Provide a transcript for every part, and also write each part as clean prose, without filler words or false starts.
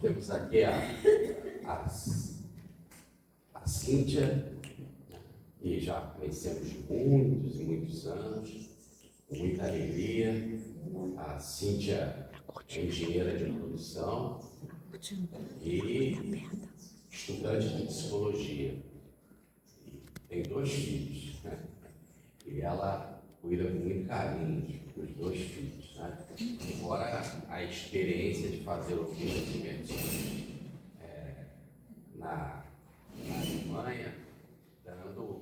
temos aqui a Cíntia, que já conhecemos muitos e muitos anos, com muita alegria. A Cíntia é engenheira de produção e estudante de psicologia. E tem 2 filhos, né? E ela cuida com muito carinho dos 2 filhos, né? Fora a experiência de fazer o financiamento na Alemanha, dando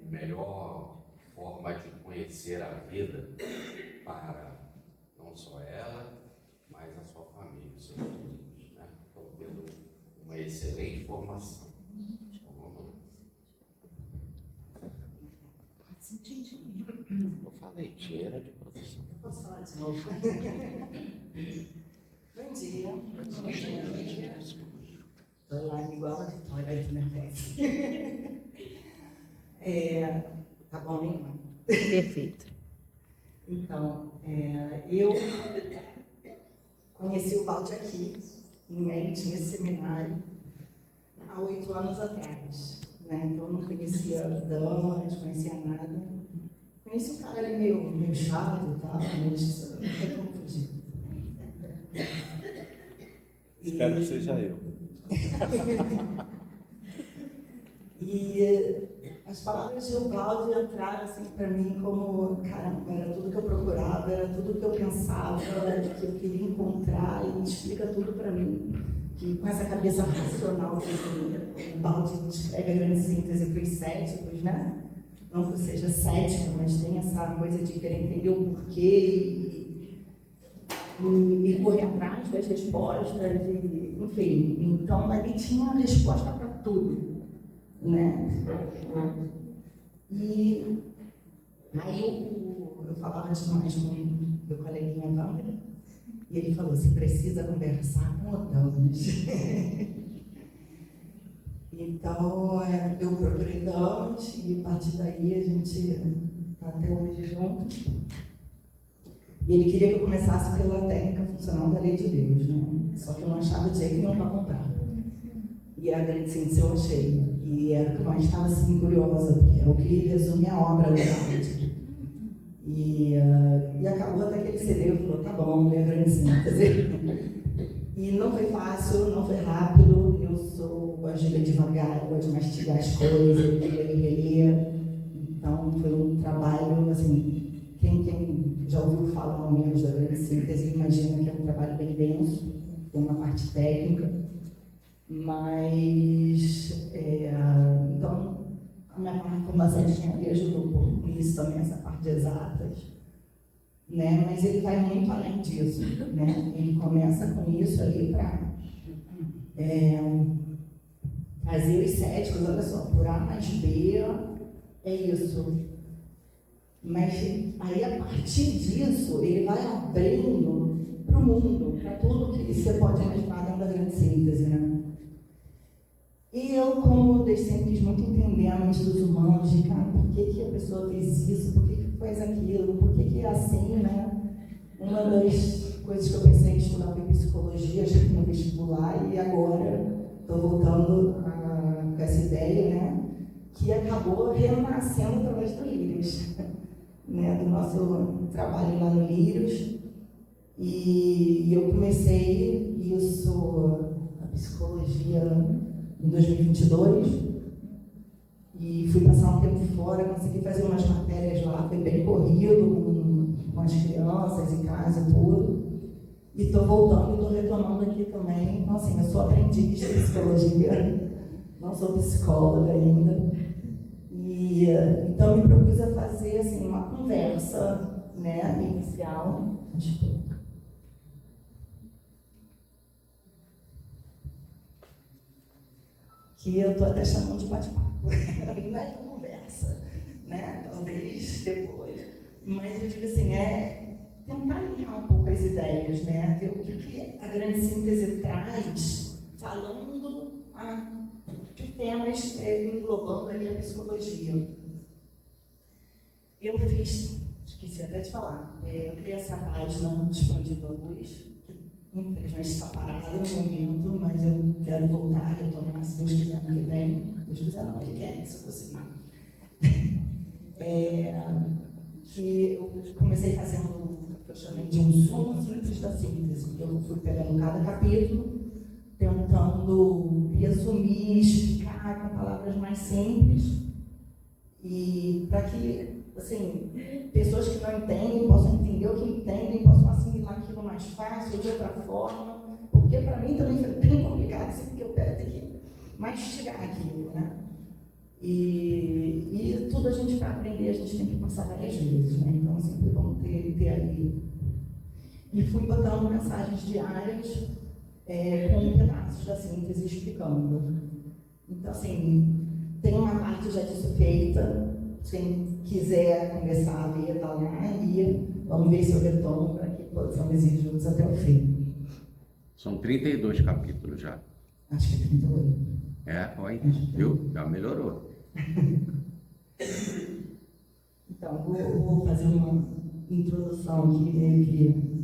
a melhor forma de conhecer a vida para não só ela, mas a sua família, os seus filhos, né? Estão tendo uma excelente formação. Eu falei, engenheira de produção. Posso falar de novo? Bom dia. Bom dia. Estou lá igual a Vitória aí na festa. Tá bom, hein, irmão? Perfeito. Então, eu conheci o Valde aqui, em mente, nesse seminário, há 8 anos atrás. Né? Então, eu não conhecia Dama, não conhecia nada. Conheci um cara ali meio chato e tal, mas não confundi. Espero que seja eu. E as palavras de Valde entraram assim para mim como, caramba, era tudo que eu procurava, era tudo que eu pensava, que eu queria encontrar, e explica tudo para mim. Que com essa cabeça racional que o Valde escreve a grande síntese para os céticos, né? Não que eu seja cético, mas tem essa coisa de querer entender o porquê e correr atrás das respostas, enfim. Então, ali tinha a resposta para tudo, né? E aí eu falava demais com meu coleguinha Wander, e ele falou, você precisa conversar com o Damas. Então, eu procurei Damas e a partir daí a gente está até hoje junto. E ele queria que eu começasse pela técnica funcional da Lei de Deus, né? Só que eu não achava de jeito nenhum para comprar. E a grande síntese eu achei. E era o que eu mais estava assim, curiosa, porque é o que resume a obra do Valde. E acabou até aquele CD, eu falou, tá bom, lê a grande síntese. E não foi fácil, não foi rápido, eu gosto de ler devagar, eu gosto de mastigar as coisas, de ler e reler. Então foi um trabalho, assim, quem já ouviu falar ao menos da grande síntese, imagina que é um trabalho bem denso, tem uma parte técnica, mas, então, a minha formação de engenharia ajudou um pouco com isso também, essa parte de exatas. Né? Mas ele vai muito além disso, né? Ele começa com isso ali para trazer os céticos, olha só, por A mais B é isso. Mas aí a partir disso ele vai abrindo para o mundo, para tudo que você pode imaginar dentro da grande síntese, né? E eu, como desde sempre quis muito entender a mente dos humanos, de cara, por que a pessoa fez isso, por que fez aquilo, por que é assim, né? Uma das coisas que eu pensei em estudar foi psicologia, achei que no vestibular, e agora estou voltando com essa ideia, né? Que acabou renascendo através do Lírios, né? Do nosso trabalho lá no Lírios. E eu comecei a psicologia em 2022 e fui passar um tempo fora, consegui fazer umas matérias lá, foi bem corrido com as crianças em casa e tudo. E estou voltando e estou retomando aqui também. Então, assim, eu sou aprendiz de psicologia, não sou psicóloga ainda. E então me propus a fazer assim, uma conversa, né, inicial. Que eu estou até chamando de bate-papo, não é conversa, né? Talvez depois. Mas eu digo assim, tentar alinhar um pouco as ideias, né? Ver o que a grande síntese traz, falando de temas englobando ali a psicologia. Eu esqueci até de falar, eu criei essa página Expandindo a Luz, infelizmente está parada no momento, mas eu quero voltar, retomar, se Deus quiser, ano que vem. Deus quiser não, Ele quer, se eu conseguir. Que eu comecei fazendo o que eu chamei de um sumo simples da síntese. Eu fui pegando cada capítulo, tentando resumir, explicar com palavras mais simples, e para que, assim, pessoas que não entendem possam entender o que entendem, possam assimilar aquilo mais fácil, de outra forma, porque para mim também foi bem complicado, assim, porque eu quero ter que mastigar aquilo, né? E tudo a gente, para aprender, a gente tem que passar várias vezes, né? Então, sempre bom ter ali. E fui botando mensagens diárias com pedaços da síntese explicando. Então, assim, tem uma parte já disso feita. Quem quiser começar a ver, está lá, e vamos ver se eu retomo para que possamos ir juntos até o fim. São 32 capítulos já. Acho que é 38. Olha, viu? Já melhorou. Então, vou fazer uma introdução aqui, meio que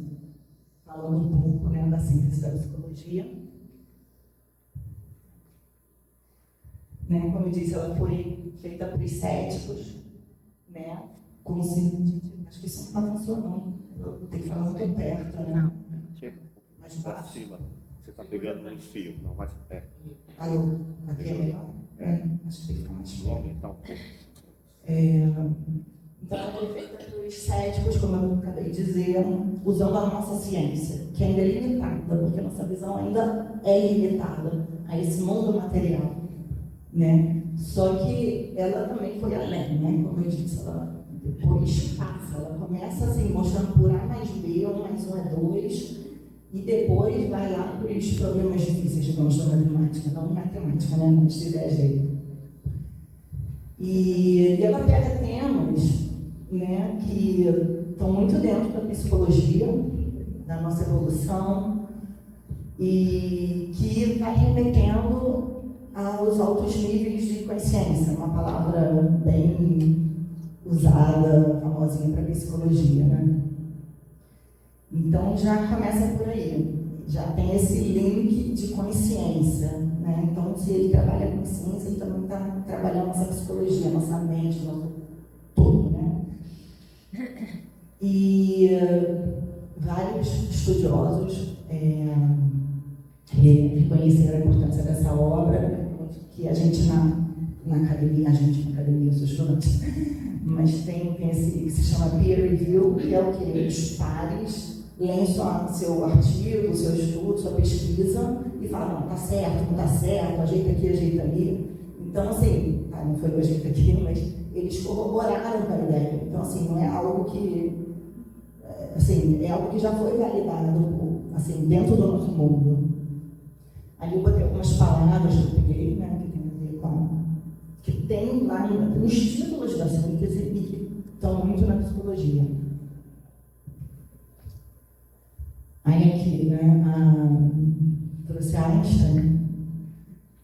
falando um pouco, né, da síntese da psicologia. Né, como eu disse, ela foi feita por céticos, né, com síntese. Acho que isso não está funcionando. Eu tenho que falar muito perto, né? Mais Para baixo. cima. Você está pegando no fio, não mais perto. Aí aqui é melhor? Acho que tem que ficar mais perto. Então, Então, ela foi feita pelos céticos, como eu acabei de dizer, usando a nossa ciência, que ainda é limitada, porque a nossa visão ainda é limitada a esse mundo material, né? Só que ela também foi além, né? Como eu disse, ela depois passa, ela começa assim, mostrando por A mais B, 1 mais 1 é 2, e depois vai lá para os problemas difíceis, digamos, da matemática, não matemática, né? Mas de ideia jeito. E ela pega temas, né, que estão muito dentro da psicologia, da nossa evolução, e que vai remetendo aos altos níveis de consciência, uma palavra bem usada, famosinha para psicologia, né? Então já começa por aí, já tem esse link de consciência, né? Então, se ele trabalha a consciência, ele também está trabalhando nossa psicologia, nossa mente, nosso tudo, né? E vários estudiosos reconheceram a importância dessa obra, que a gente na academia, eu sou estudante, mas tem esse que se chama peer review, que é o que? Os pares leem só seu artigo, seu estudo, sua pesquisa e falam, não, tá certo, não tá certo, ajeita aqui, ajeita ali. Então, assim, não foi o ajeita aqui, mas eles corroboraram com a ideia. Então, assim, não é algo que, assim, é algo que já foi validado, assim, dentro do nosso mundo. Ali eu botei algumas palavras que eu peguei, né, que tem a ver com que tem lá nos títulos da síntese e que estão muito na psicologia. Aí aqui, né, trouxe Einstein.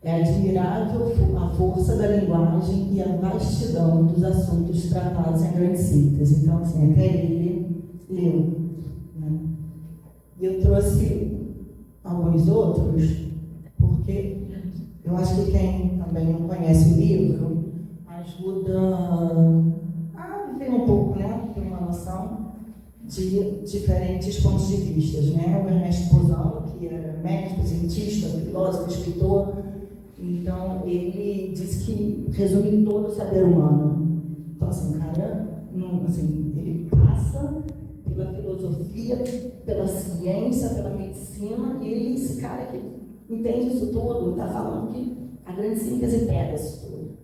É admirável a força da linguagem e a vastidão dos assuntos tratados em grande síntese. Então, assim, até ele leu. Né? E eu trouxe alguns outros, porque eu acho que quem também não conhece o livro ajuda a ver um pouco, né, ter uma noção de diferentes pontos de vista, né? O Ernesto Bozano, que era médico, cientista, filósofo, escritor, então ele disse que resume todo o saber humano. Então, assim, o cara, assim, ele passa pela filosofia, pela ciência, pela medicina, e ele, esse cara que entende isso tudo, está falando que a grande síntese pega isso tudo,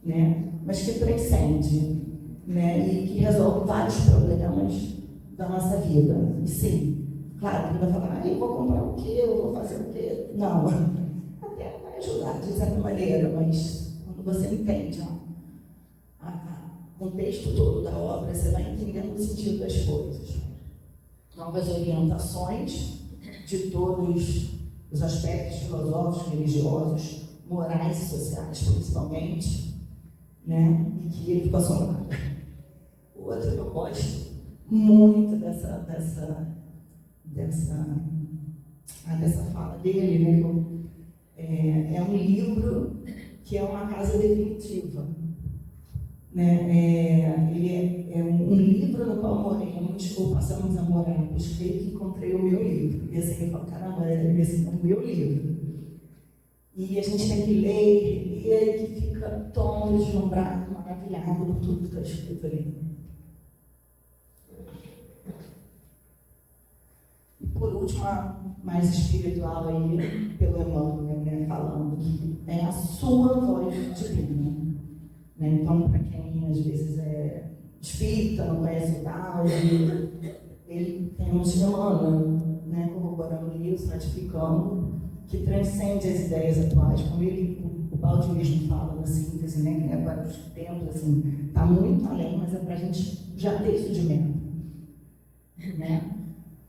né? Mas que transcende, né? E que resolve vários problemas da nossa vida. E sim, claro que ele vai falar, eu vou comprar o quê, eu vou fazer o quê? Não, até vai ajudar de certa maneira, mas quando você entende o contexto todo da obra, você vai entendendo o sentido das coisas. Novas orientações de todos os aspectos filosóficos, religiosos, morais e sociais, principalmente, né? E que ele ficou assombrado. O outro que eu gosto muito dessa dessa fala dele, né? É um livro que é uma casa definitiva. Né? Ele é um livro no qual moramos ou passamos a morar. Busquei que encontrei o meu livro. E assim, eu falo, caramba, esse é o meu livro. E a gente tem que ler, reler, que fica tão deslumbrado, maravilhado por tudo que está escrito ali. E por último, a mais espiritual aí, pelo Emmanuel, né, falando que é a sua voz divina. Né? Então, para quem às vezes é espírita, não conhece o tal, ele tem um Emmanuel, né, corroborando isso, ratificando, que transcende as ideias atuais, como o Baldi mesmo fala na síntese, né, que agora os tempos, assim, está muito além, mas é para a gente já ter isso de mente. Né?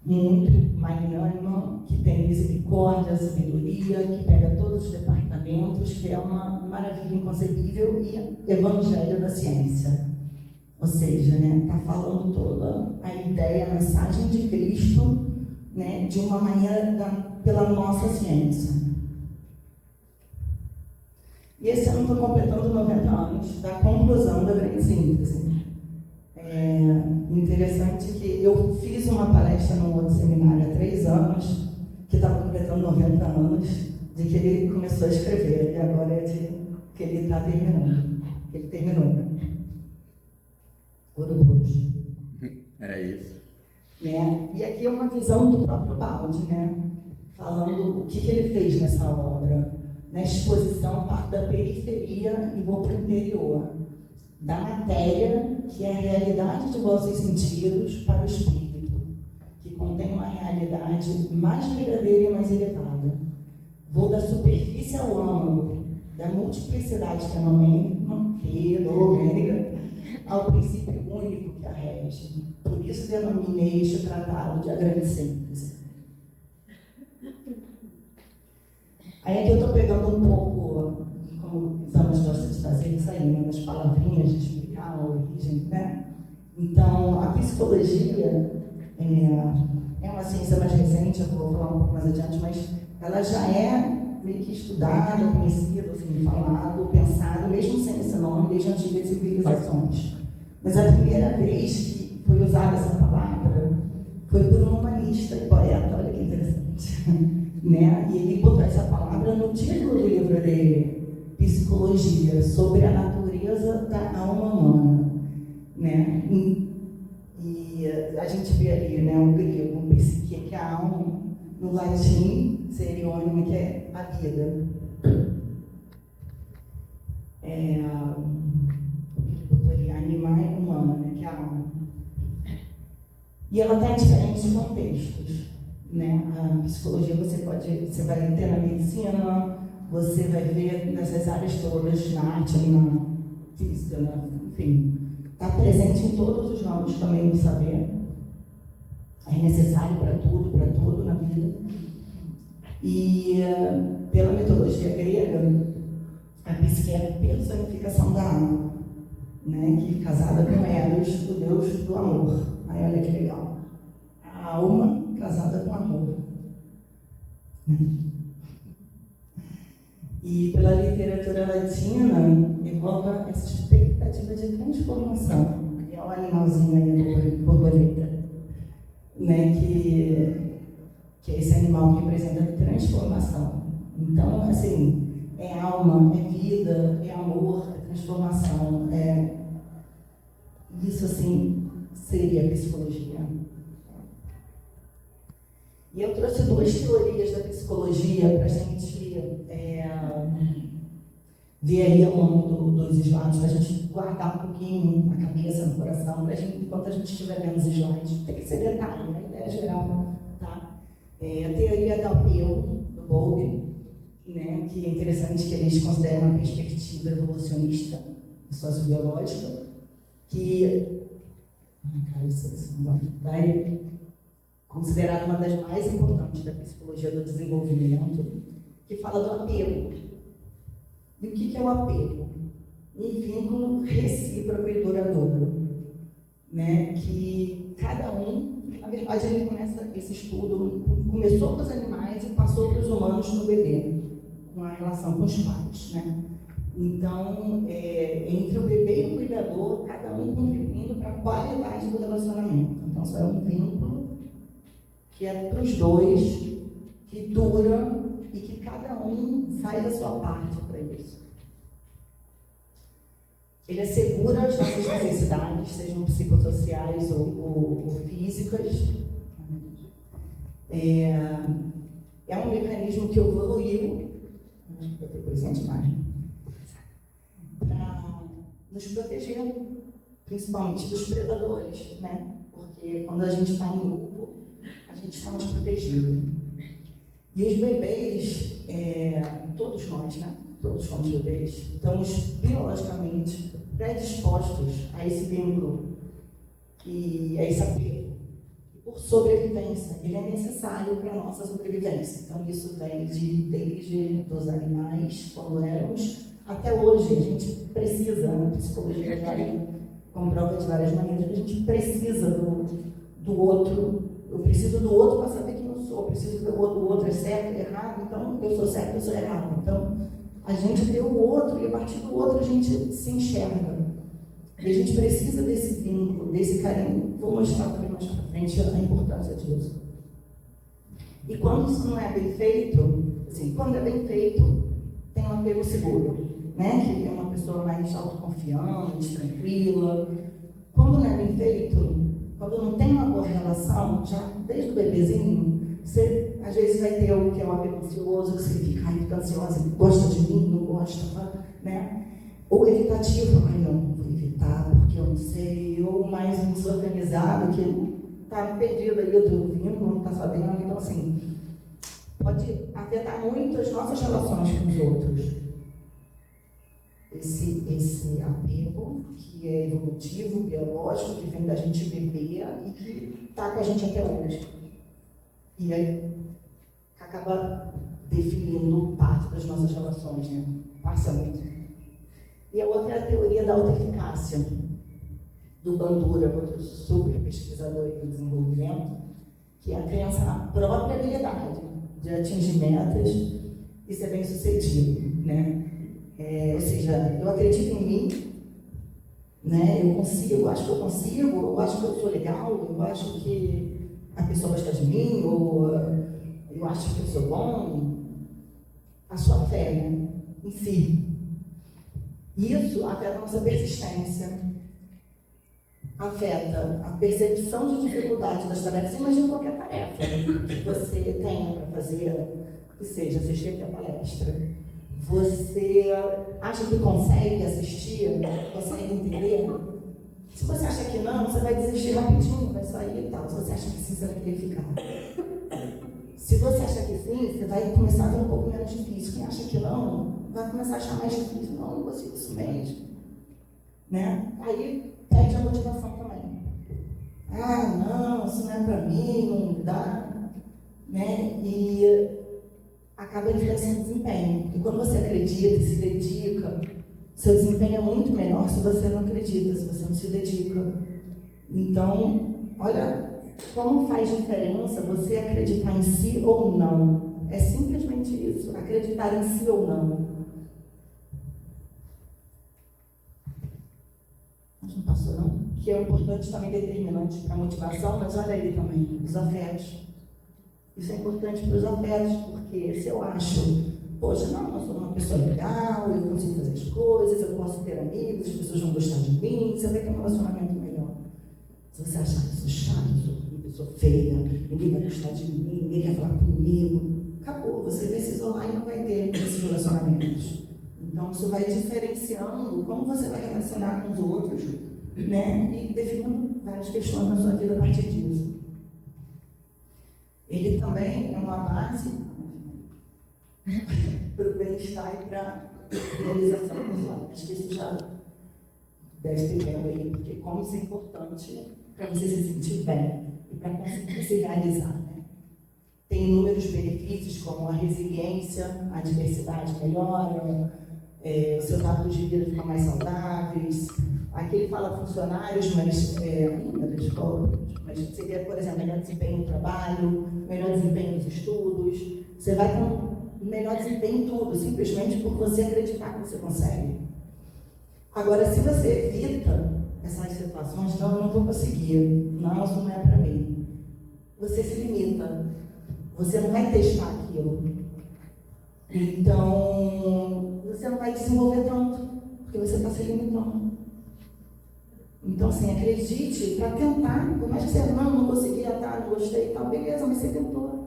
Muito magnânimo, que tem misericórdia, sabedoria, que pega todos os departamentos, que é uma maravilha inconcebível e evangelho da ciência. Ou seja, está falando toda a ideia, a mensagem de Cristo, né, de uma maneira pela nossa ciência. E esse ano estou completando 90 anos da conclusão da grande síntese. Interessante que eu fiz uma palestra num outro seminário há 3 anos, que estava completando 90 anos, de que ele começou a escrever, e agora é de que ele está terminando. Ele terminou, né? Ouroboros. É isso. Né? E aqui é uma visão do próprio Baldi, né? Falando o que ele fez nessa obra. Na exposição, parte da periferia e vou para o interior. Da matéria, que é a realidade de vossos sentidos, para o espírito, que contém uma realidade mais verdadeira e mais elevada. Vou da superfície ao âmago, da multiplicidade fenomênica, ao princípio único que a rege. Por isso denominei este tratado de A Grande Síntese. Aí aqui eu estou pegando um pouco, como os anos gostam de fazer, isso aí, né, das palavrinhas, de explicar a origem, né? Então, a psicologia é uma ciência mais recente, eu vou falar um pouco mais adiante, mas ela já é meio que estudada, conhecida, assim, falado, pensado, mesmo sem esse nome, desde antigas civilizações. Mas a primeira vez que foi usada essa palavra foi por um humanista e poeta, olha que interessante, né? E ele botou essa palavra no título do livro dele, Psicologia, sobre a natureza da alma humana, né? E a gente vê ali, né, o grego, o psique, que é a alma, no latim, seria ônimo, que é a vida. Animal e humana, né, que é a alma. E ela está em diferentes contextos, né? A psicologia você vai ter na medicina, você vai ver nessas áreas todas, na arte, na física, enfim. Está presente em todos os ramos também do saber. É necessário para tudo na vida. E pela mitologia grega, a psique é a personificação da alma, né? Que casada com Eros, o deus do amor. Aí olha que legal. A alma casada com amor. E pela literatura latina, evoca essa expectativa de transformação. É um animalzinho aí, a borboleta, né? Que é esse animal que representa a transformação. Então, assim, é alma, é vida, é amor, é transformação. Isso, assim, seria a psicologia. E eu trouxe 2 teorias da psicologia para a gente ver aí ao longo dos slides, para a gente guardar um pouquinho na cabeça, no coração, enquanto a gente estiver vendo os slides. Tem que ser detalhe, né? Ideia geral, tá? A teoria do apelo, do Bowlby, né? Que é interessante que eles consideram uma perspectiva evolucionista e sociobiológica, que vai considerada uma das mais importantes da psicologia do desenvolvimento, que fala do apego. E o que é o apego? Um vínculo recíproco e duradouro, né? Que cada um, na verdade, ele começa esse estudo, começou com os animais e passou para os humanos no bebê, com a relação com os pais, né? Então, entre o bebê e o cuidador, cada um contribuindo para a qualidade do relacionamento. Então, isso é um vínculo que é para os dois, que dura e que cada um faz a sua parte para isso. Ele assegura as nossas necessidades, sejam psicossociais ou físicas. É um mecanismo que evoluiu, depois demais, para nos proteger, principalmente dos predadores, né? Porque quando a gente está em grupo, a gente está mais protegido. E os bebês, todos nós, né? Todos somos bebês, estamos biologicamente predispostos a esse vínculo e a esse apego. Por sobrevivência, ele é necessário para a nossa sobrevivência. Então, isso vem desde os animais, quando éramos, até hoje. A gente precisa, a psicologia vai comprova de várias maneiras, a gente precisa do outro. Eu preciso do outro para saber quem eu sou. Eu preciso do outro é certo, é errado, então eu sou certo, eu sou errado. Então, a gente vê o outro e a partir do outro a gente se enxerga. E a gente precisa desse vínculo, desse carinho. Vou mostrar também mais para frente a importância disso. E quando isso não é bem feito, assim, quando é bem feito, tem um apego seguro, né? Que é uma pessoa mais autoconfiante, tranquila. Quando não é bem feito, quando não tem uma boa relação, já desde o bebezinho, você às vezes vai ter o que é um apego ansioso, que você fica, fica ansiosa, gosta de mim, não gosta, né? Ou evitativo, não, vou evitar porque eu não sei, ou mais um desorganizado que está perdido aí do vínculo, não está sabendo. Então, assim, pode afetar muito as nossas relações com os outros. Esse apego, que é evolutivo, biológico, que vem da gente bebê e que está com a gente até hoje. E aí acaba definindo parte das nossas relações, né? Parcialmente. E a outra é a teoria da autoeficácia, do Bandura, outro super pesquisador do desenvolvimento, que é a crença na própria habilidade de atingir metas e ser bem-sucedido, né? Ou seja, eu acredito em mim, né? Eu consigo, eu acho que eu consigo, eu acho que eu sou legal, eu acho que a pessoa gosta de mim, ou eu acho que eu sou bom. A sua fé, né? Em si. Isso afeta a nossa persistência, afeta a percepção de dificuldade das tarefas. Imagina qualquer tarefa que você tenha para fazer, que seja assistir a palestra. Você acha que consegue assistir, consegue entender? Se você acha que não, você vai desistir rapidinho, vai sair e tal. Se você acha que sim, você vai querer ficar. Se você acha que sim, você vai começar a ver um pouco menos difícil. Quem acha que não, vai começar a achar mais difícil. Não consigo isso mesmo. Né? Aí perde a motivação também. Não, isso não é para mim, não dá. Né? E acaba influenciando o desempenho. E quando você acredita e se dedica, seu desempenho é muito melhor se você não acredita, se você não se dedica. Então, olha como faz diferença você acreditar em si ou não. É simplesmente isso, acreditar em si ou não. Não passou, não? Que é importante também, determinante para a motivação, mas olha aí também, os afetos. Isso é importante para os afetos, porque se eu acho, poxa, não, eu sou uma pessoa legal, eu consigo fazer as coisas, eu posso ter amigos, as pessoas vão gostar de mim, você vai ter um relacionamento melhor. Se você achar que eu sou chato, eu sou uma pessoa feia, ninguém vai gostar de mim, ninguém quer falar comigo, acabou, você vai se isolar e não vai ter esses relacionamentos. Então, isso vai diferenciando como você vai relacionar com os outros, né? E definindo várias questões na sua vida a partir disso. Ele também é uma base para o bem-estar e para a realização pessoal. Acho que isso já deve ter vendo aí, porque como isso é importante para você se sentir bem e para conseguir se realizar. Né? Tem inúmeros benefícios, como a resiliência, a diversidade melhora, os seus hábitos de vida ficam mais saudáveis. Aqui ele fala funcionários, mas mas você quer, por exemplo, melhor desempenho no trabalho, melhor desempenho nos estudos, você vai ter um melhor desempenho em tudo, simplesmente por você acreditar que você consegue. Agora, se você evita essas situações, não, eu não vou conseguir, não, isso não é para mim. Você se limita, você não vai testar aquilo. Então, você não vai desenvolver tanto, porque você está se limitando. Então, assim, acredite para tentar, por mais que você não consegui, não gostei e tal, beleza, mas você tentou.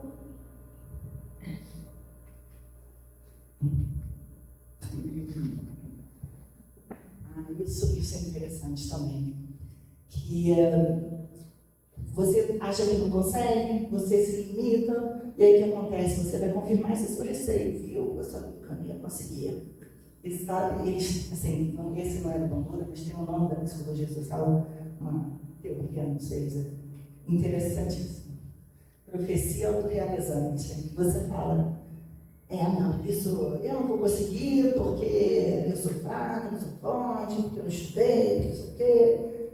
Isso é interessante também. Que você acha que não consegue, você se limita, e aí o que acontece? Você vai confirmar esse seu receio, viu? Eu sabia que eu ia conseguir. Eles, assim, não, esse não é do Bandura, mas tem um nome da psicologia social, uma teoria, não sei, interessantíssima. Profecia autorrealizante. Você fala, não, isso eu não vou conseguir porque eu sou fraca, não sou forte, porque eu não estudei, não sei o quê.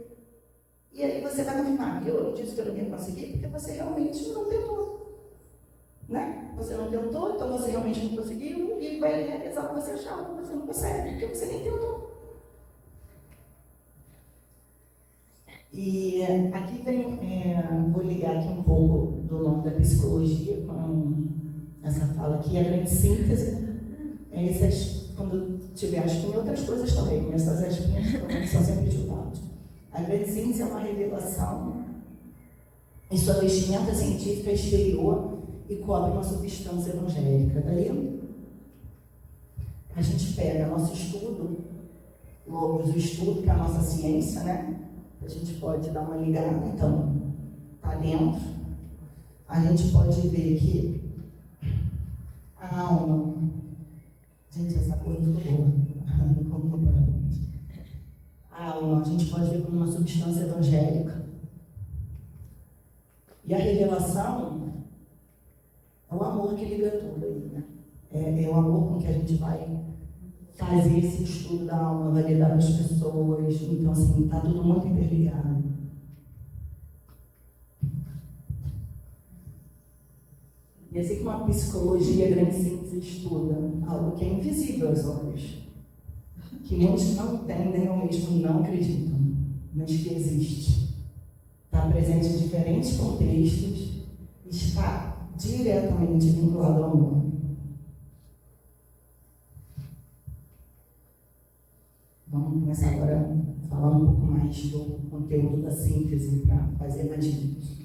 E aí você vai confirmar, eu disse que eu não ia conseguir porque você realmente não tentou. Né? Você não tentou, então você realmente não conseguiu e vai realizar o que você achava que você não consegue, porque você nem tentou. E aqui vem, vou ligar aqui um pouco do nome da psicologia com essa fala aqui, a grande síntese. Quando tiver, acho que tem outras coisas também, mas essas minhas são sempre estudadas. A grande síntese é uma revelação em sua vestimenta científica exterior e cobre uma substância evangélica. Daí, a gente pega nosso estudo, logos, o estudo que é a nossa ciência, né? A gente pode dar uma ligada, então, tá dentro. A gente pode ver que a alma, gente, essa coisa é boa. A alma, a gente pode ver como uma substância evangélica. E a revelação é o amor que liga tudo aí, né? É o amor com que a gente vai fazer esse estudo da alma, vai lidar com as pessoas. Então, assim, está tudo muito interligado. E assim que uma psicologia grande síntese estuda algo que é invisível aos olhos, que muitos não entendem ou mesmo não acreditam, mas que existe. Está presente em diferentes contextos, está diretamente vinculado ao amor. Vamos começar agora a falar um pouco mais do conteúdo da síntese para fazer mais simples.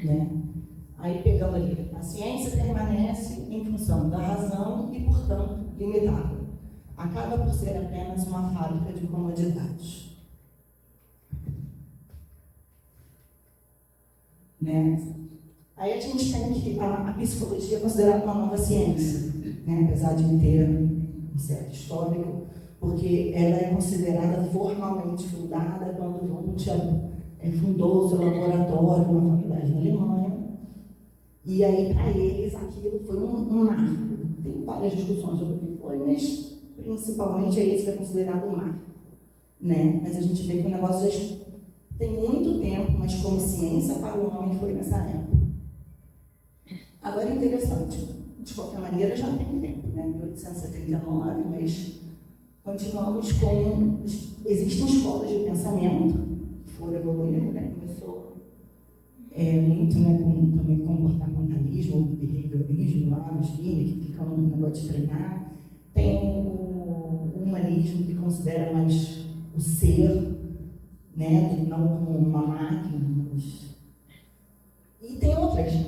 Né? Aí pegando ali, a ciência permanece em função da razão e, portanto, limitada. Acaba por ser apenas uma fábrica de comodidades. Né? Aí a gente tem que a psicologia é considerada uma nova ciência, né? Apesar de ter um certo histórico, porque ela é considerada formalmente fundada quando Wundt fundou o seu laboratório na faculdade na Alemanha. E aí, para eles, aquilo foi um marco. Tem várias discussões sobre o que foi, mas principalmente é esse que é considerado um marco. Né? Mas a gente vê que o negócio já tem muito tempo, mas como ciência para o homem foi nessa época. Agora é interessante, de qualquer maneira já tem tempo, né? 1879, mas continuamos com. Existem escolas de pensamento que foram evoluindo, né? Começou muito, né, com também comportamentalismo, behaviorismo lá nos filmes, que ficam no negócio de treinar. Tem o humanismo, que considera mais o ser, né, não como uma máquina. Mas... E tem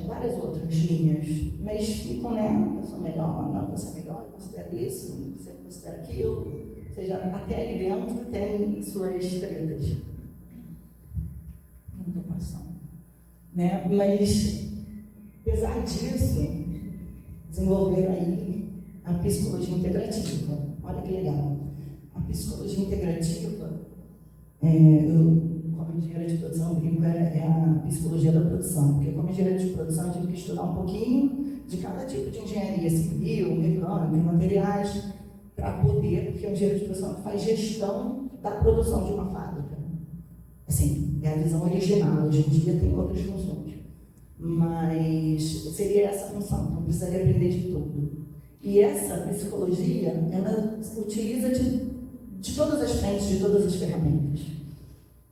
várias outras linhas, mas ficam, né, eu sou melhor, não, você é melhor, eu considero isso, você considera aquilo. Ou seja, até ali dentro tem suas tretas. Muita passão. Né? Mas, apesar disso, desenvolveram aí a psicologia integrativa. Olha que legal. A psicologia integrativa, como engenheira de produção, brinco, é a psicologia da produção, porque como engenheira de produção eu tive que estudar um pouquinho de cada tipo de engenharia civil, mecânica, materiais, para poder, porque a engenharia de produção faz gestão da produção de uma fábrica. Assim, é a visão original, hoje em dia tem outras funções. Mas seria essa a função, então precisaria aprender de tudo. E essa psicologia, ela utiliza de todas as frentes, de todas as ferramentas.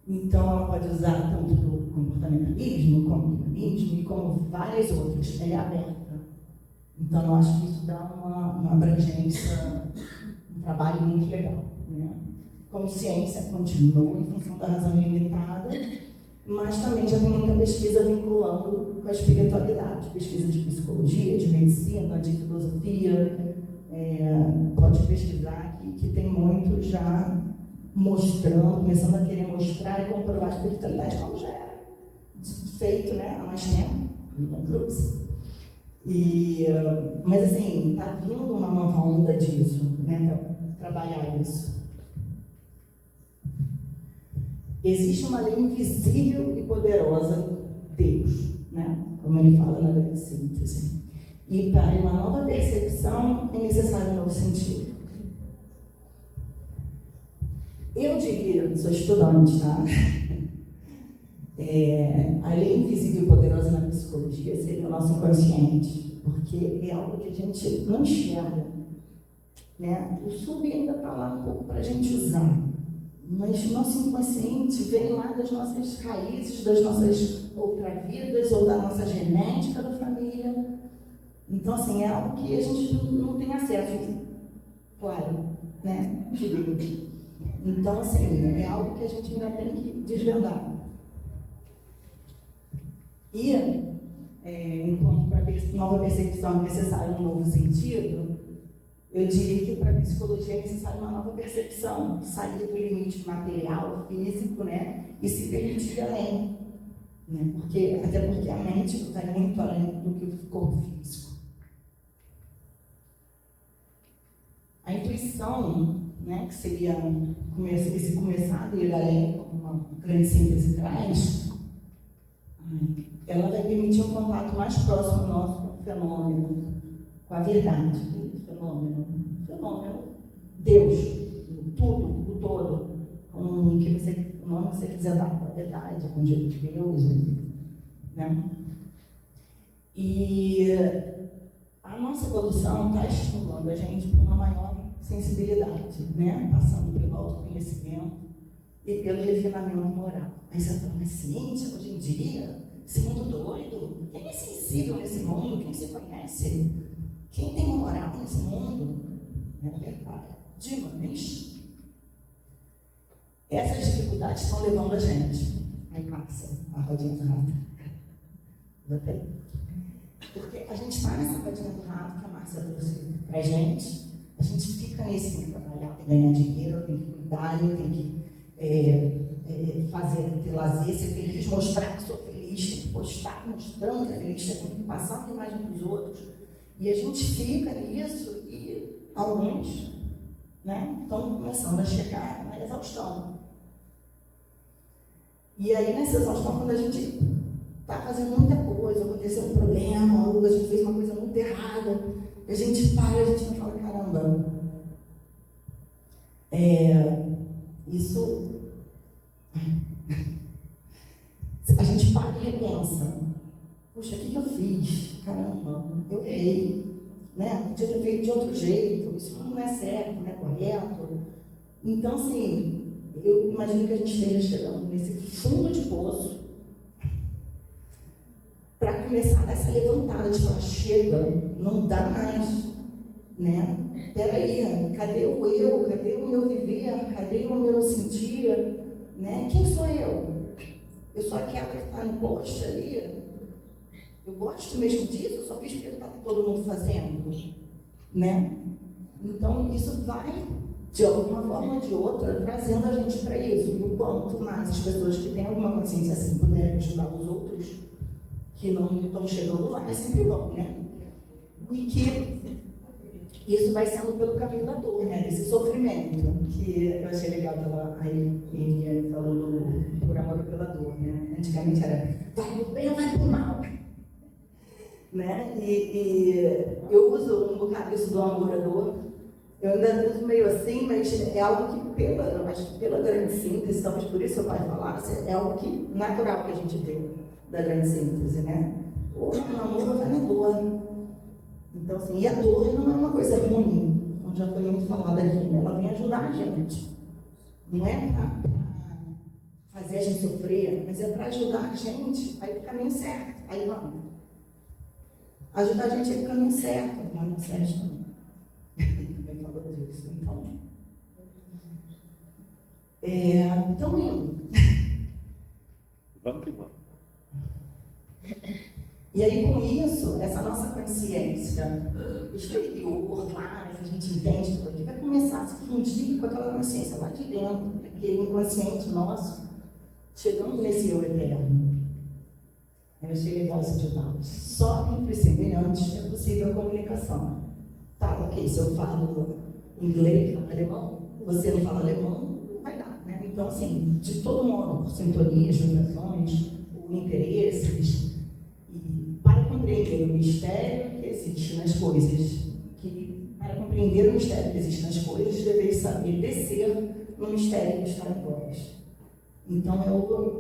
Então, ela pode usar tanto do comportamentalismo, como do humanismo e como várias outras. Ela é aberta. Então, eu acho que isso dá uma abrangência, um trabalho muito legal. Né? Como ciência, continua em função da razão ilimitada, mas também já tem muita pesquisa vinculando com a espiritualidade. Pesquisa de psicologia, de medicina, de filosofia. Pode pesquisar que tem muito já mostrando, começando a querer mostrar e comprovar a espiritualidade como já era feito, né, há mais tempo, na cruz. Mas assim, está vindo uma nova onda disso, né, para trabalhar isso. Existe uma lei invisível e poderosa, Deus, né, como ele fala na grande síntese. E para uma nova percepção é necessário um novo sentido. Eu diria, sou estudante, tá? A lei invisível e poderosa na psicologia seria o nosso inconsciente, porque é algo que a gente não enxerga. Né? O sub ainda está lá um pouco para a gente usar, mas o nosso inconsciente vem lá das nossas raízes, das nossas vidas ou da nossa genética da família. Então, assim, é algo que a gente não tem acesso, claro, né? De Deus. Então, assim, é algo que a gente ainda tem que desvendar. E, enquanto para nova percepção é necessário um novo sentido, eu diria que para a psicologia é necessária uma nova percepção, sair do limite material, físico, né, e se permitir além. Né, até porque a mente vai muito além do que o corpo físico. A intuição, né, que seria esse começar a ir além, como uma grande síntese traz, ela vai permitir um contato mais próximo nosso com o fenômeno, com a verdade. Fenômeno, Deus, tudo, o todo, com o nome que você quiser dar, com a verdade, com o jeito de Deus, né? E a nossa evolução está estimulando a gente para uma maior sensibilidade, né? Passando pelo autoconhecimento e pelo refinamento moral. Aí você fala, mas ciência, hoje em dia, esse mundo doido, quem é sensível nesse mundo? Quem se conhece? Quem tem moral nesse mundo? É verdade, mas essas dificuldades estão levando a gente. Aí passa a rodinha do rato. Botei. Porque a gente está nessa rodinha do rato que a Márcia trouxe para a gente fica nesse, tem que trabalhar, tem que ganhar dinheiro, tem que cuidar, tem que ter lazer, ser feliz, mostrar que sou feliz, tem que postar mostrando que é feliz, tem que passar a imagem para os outros. E a gente fica nisso e alguns, né, estão começando a chegar na exaustão. E aí, nessa exaustão, quando a gente está fazendo muita coisa, aconteceu um problema, ou a gente fez uma coisa muito errada, a gente para, a gente fala, caramba, isso... A gente para e repensa. Puxa, o que eu fiz? Caramba, eu errei. Né? Podia ter feito de outro jeito, isso não é certo, não é correto. Então, assim, eu imagino que a gente esteja chegando nesse fundo de poço para começar essa levantada de falar, chega, não dá mais. Né? Peraí, cadê o eu? Cadê o meu viver? Cadê o meu sentir? Né? Quem sou eu? Eu sou aquela que está no poste ali? Eu gosto mesmo disso? Eu só fiz porque está todo mundo fazendo? Né? Então, isso vai, de alguma forma ou de outra, trazendo a gente para isso. E o quanto mais as pessoas que têm alguma consciência assim puderem ajudar os outros, que não estão chegando lá, é sempre bom, né? E que isso vai sendo pelo caminho da dor, né? Desse sofrimento, que eu achei legal aí falando por amor ou pela dor, né? Antigamente era vai pro bem ou vai pro mal, né? E eu uso um bocado isso do amor à dor Eu ainda uso meio assim, mas é algo que, eu acho que pela grande síntese, talvez por isso eu possa falar, é algo que natural que a gente vê da grande síntese, né? Ou no namoro ou vai na dor. Então, assim, e a dor não é uma coisa ruim, como já foi muito falado aqui, né? Ela vem ajudar a gente. Não é para fazer a gente sofrer, mas é para ajudar a gente a ir para o caminho certo. Aí vamos. Ajudar a gente a ir para o caminho certo, não é certo também. Também falou disso. Então indo. Vamos que vamos. E aí, com isso, essa nossa consciência exterior, clara, que a gente entende tudo aqui, vai começar a se fundir com aquela consciência lá de dentro, aquele inconsciente nosso, chegando nesse eu eterno. Eu achei legal esse ditado. Só entre semelhantes é possível a comunicação. Tá, ok, se eu falo inglês, falo alemão, você não fala alemão, não vai dar, né? Então, assim, de todo modo, por sintonias, vibrações, por interesses, e para compreender o mistério que existe nas coisas, para compreender o mistério que existe nas coisas, deveis saber descer no mistério que está em vós. Então, eu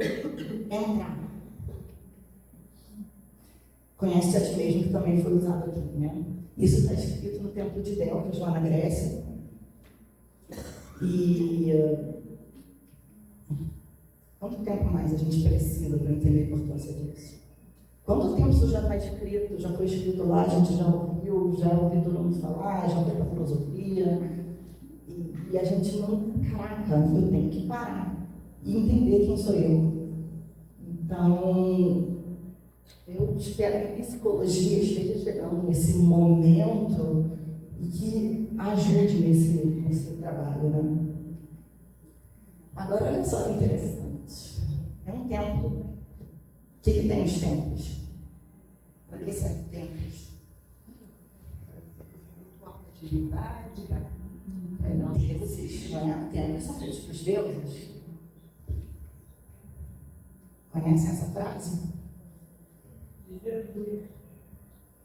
entrar. Conhece a ti mesmo, que também foi usado aqui, né? Isso está escrito no templo de Delfos, lá na Grécia. E quanto tempo mais a gente precisa para entender a importância disso? Quanto tempo isso já está escrito, já foi escrito lá, a gente já ouviu todo mundo falar, já foi para a filosofia, e a gente não, caraca, eu tenho que parar e entender quem sou eu. Então, eu espero que a psicologia esteja chegando nesse momento e que ajude nesse trabalho, né? Agora, olha só que interessante. É um tempo. O que tem os tempos? Para que servem tempos? Atividade, deuses, não é? Tempos são feitos para os deuses. Conhecem essa frase?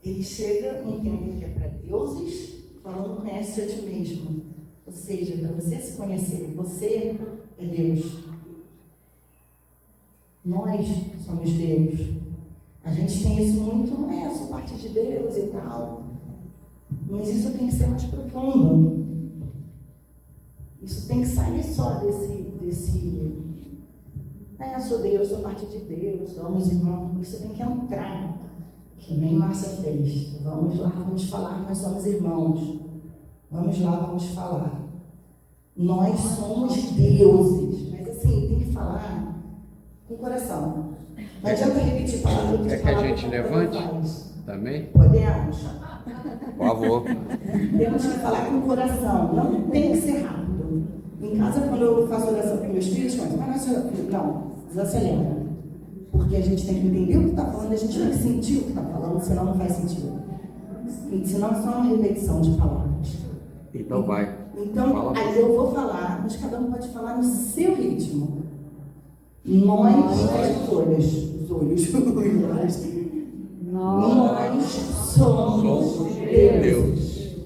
Ele chega num tempo que é para deuses, falando conhece a ti mesmo. Ou seja, para você se conhecer, você é Deus. Nós somos Deus. A gente tem isso muito, essa parte de Deus e tal. Mas isso tem que ser mais profundo. Isso tem que sair só desse sou Deus, sou parte de Deus, somos irmãos. Isso tem que entrar. Que nem Márcia fez. Vamos lá, vamos falar, nós somos irmãos. Vamos lá, vamos falar. Nós somos deuses. Mas assim, tem que falar com o coração. Não adianta repetir palavra que Quer que a gente levante também? Podemos. Por favor. Temos que falar com o coração. Não tem que ser rápido. Em casa, quando eu faço oração com meus filhos, não, desacelera. Porque a gente tem que entender o que está falando, a gente tem que sentir o que está falando, senão não faz sentido. Senão é só uma repetição de palavras. Então vai. Então, aí eu vou falar, mas cada um pode falar no seu ritmo. Nós somos Deus.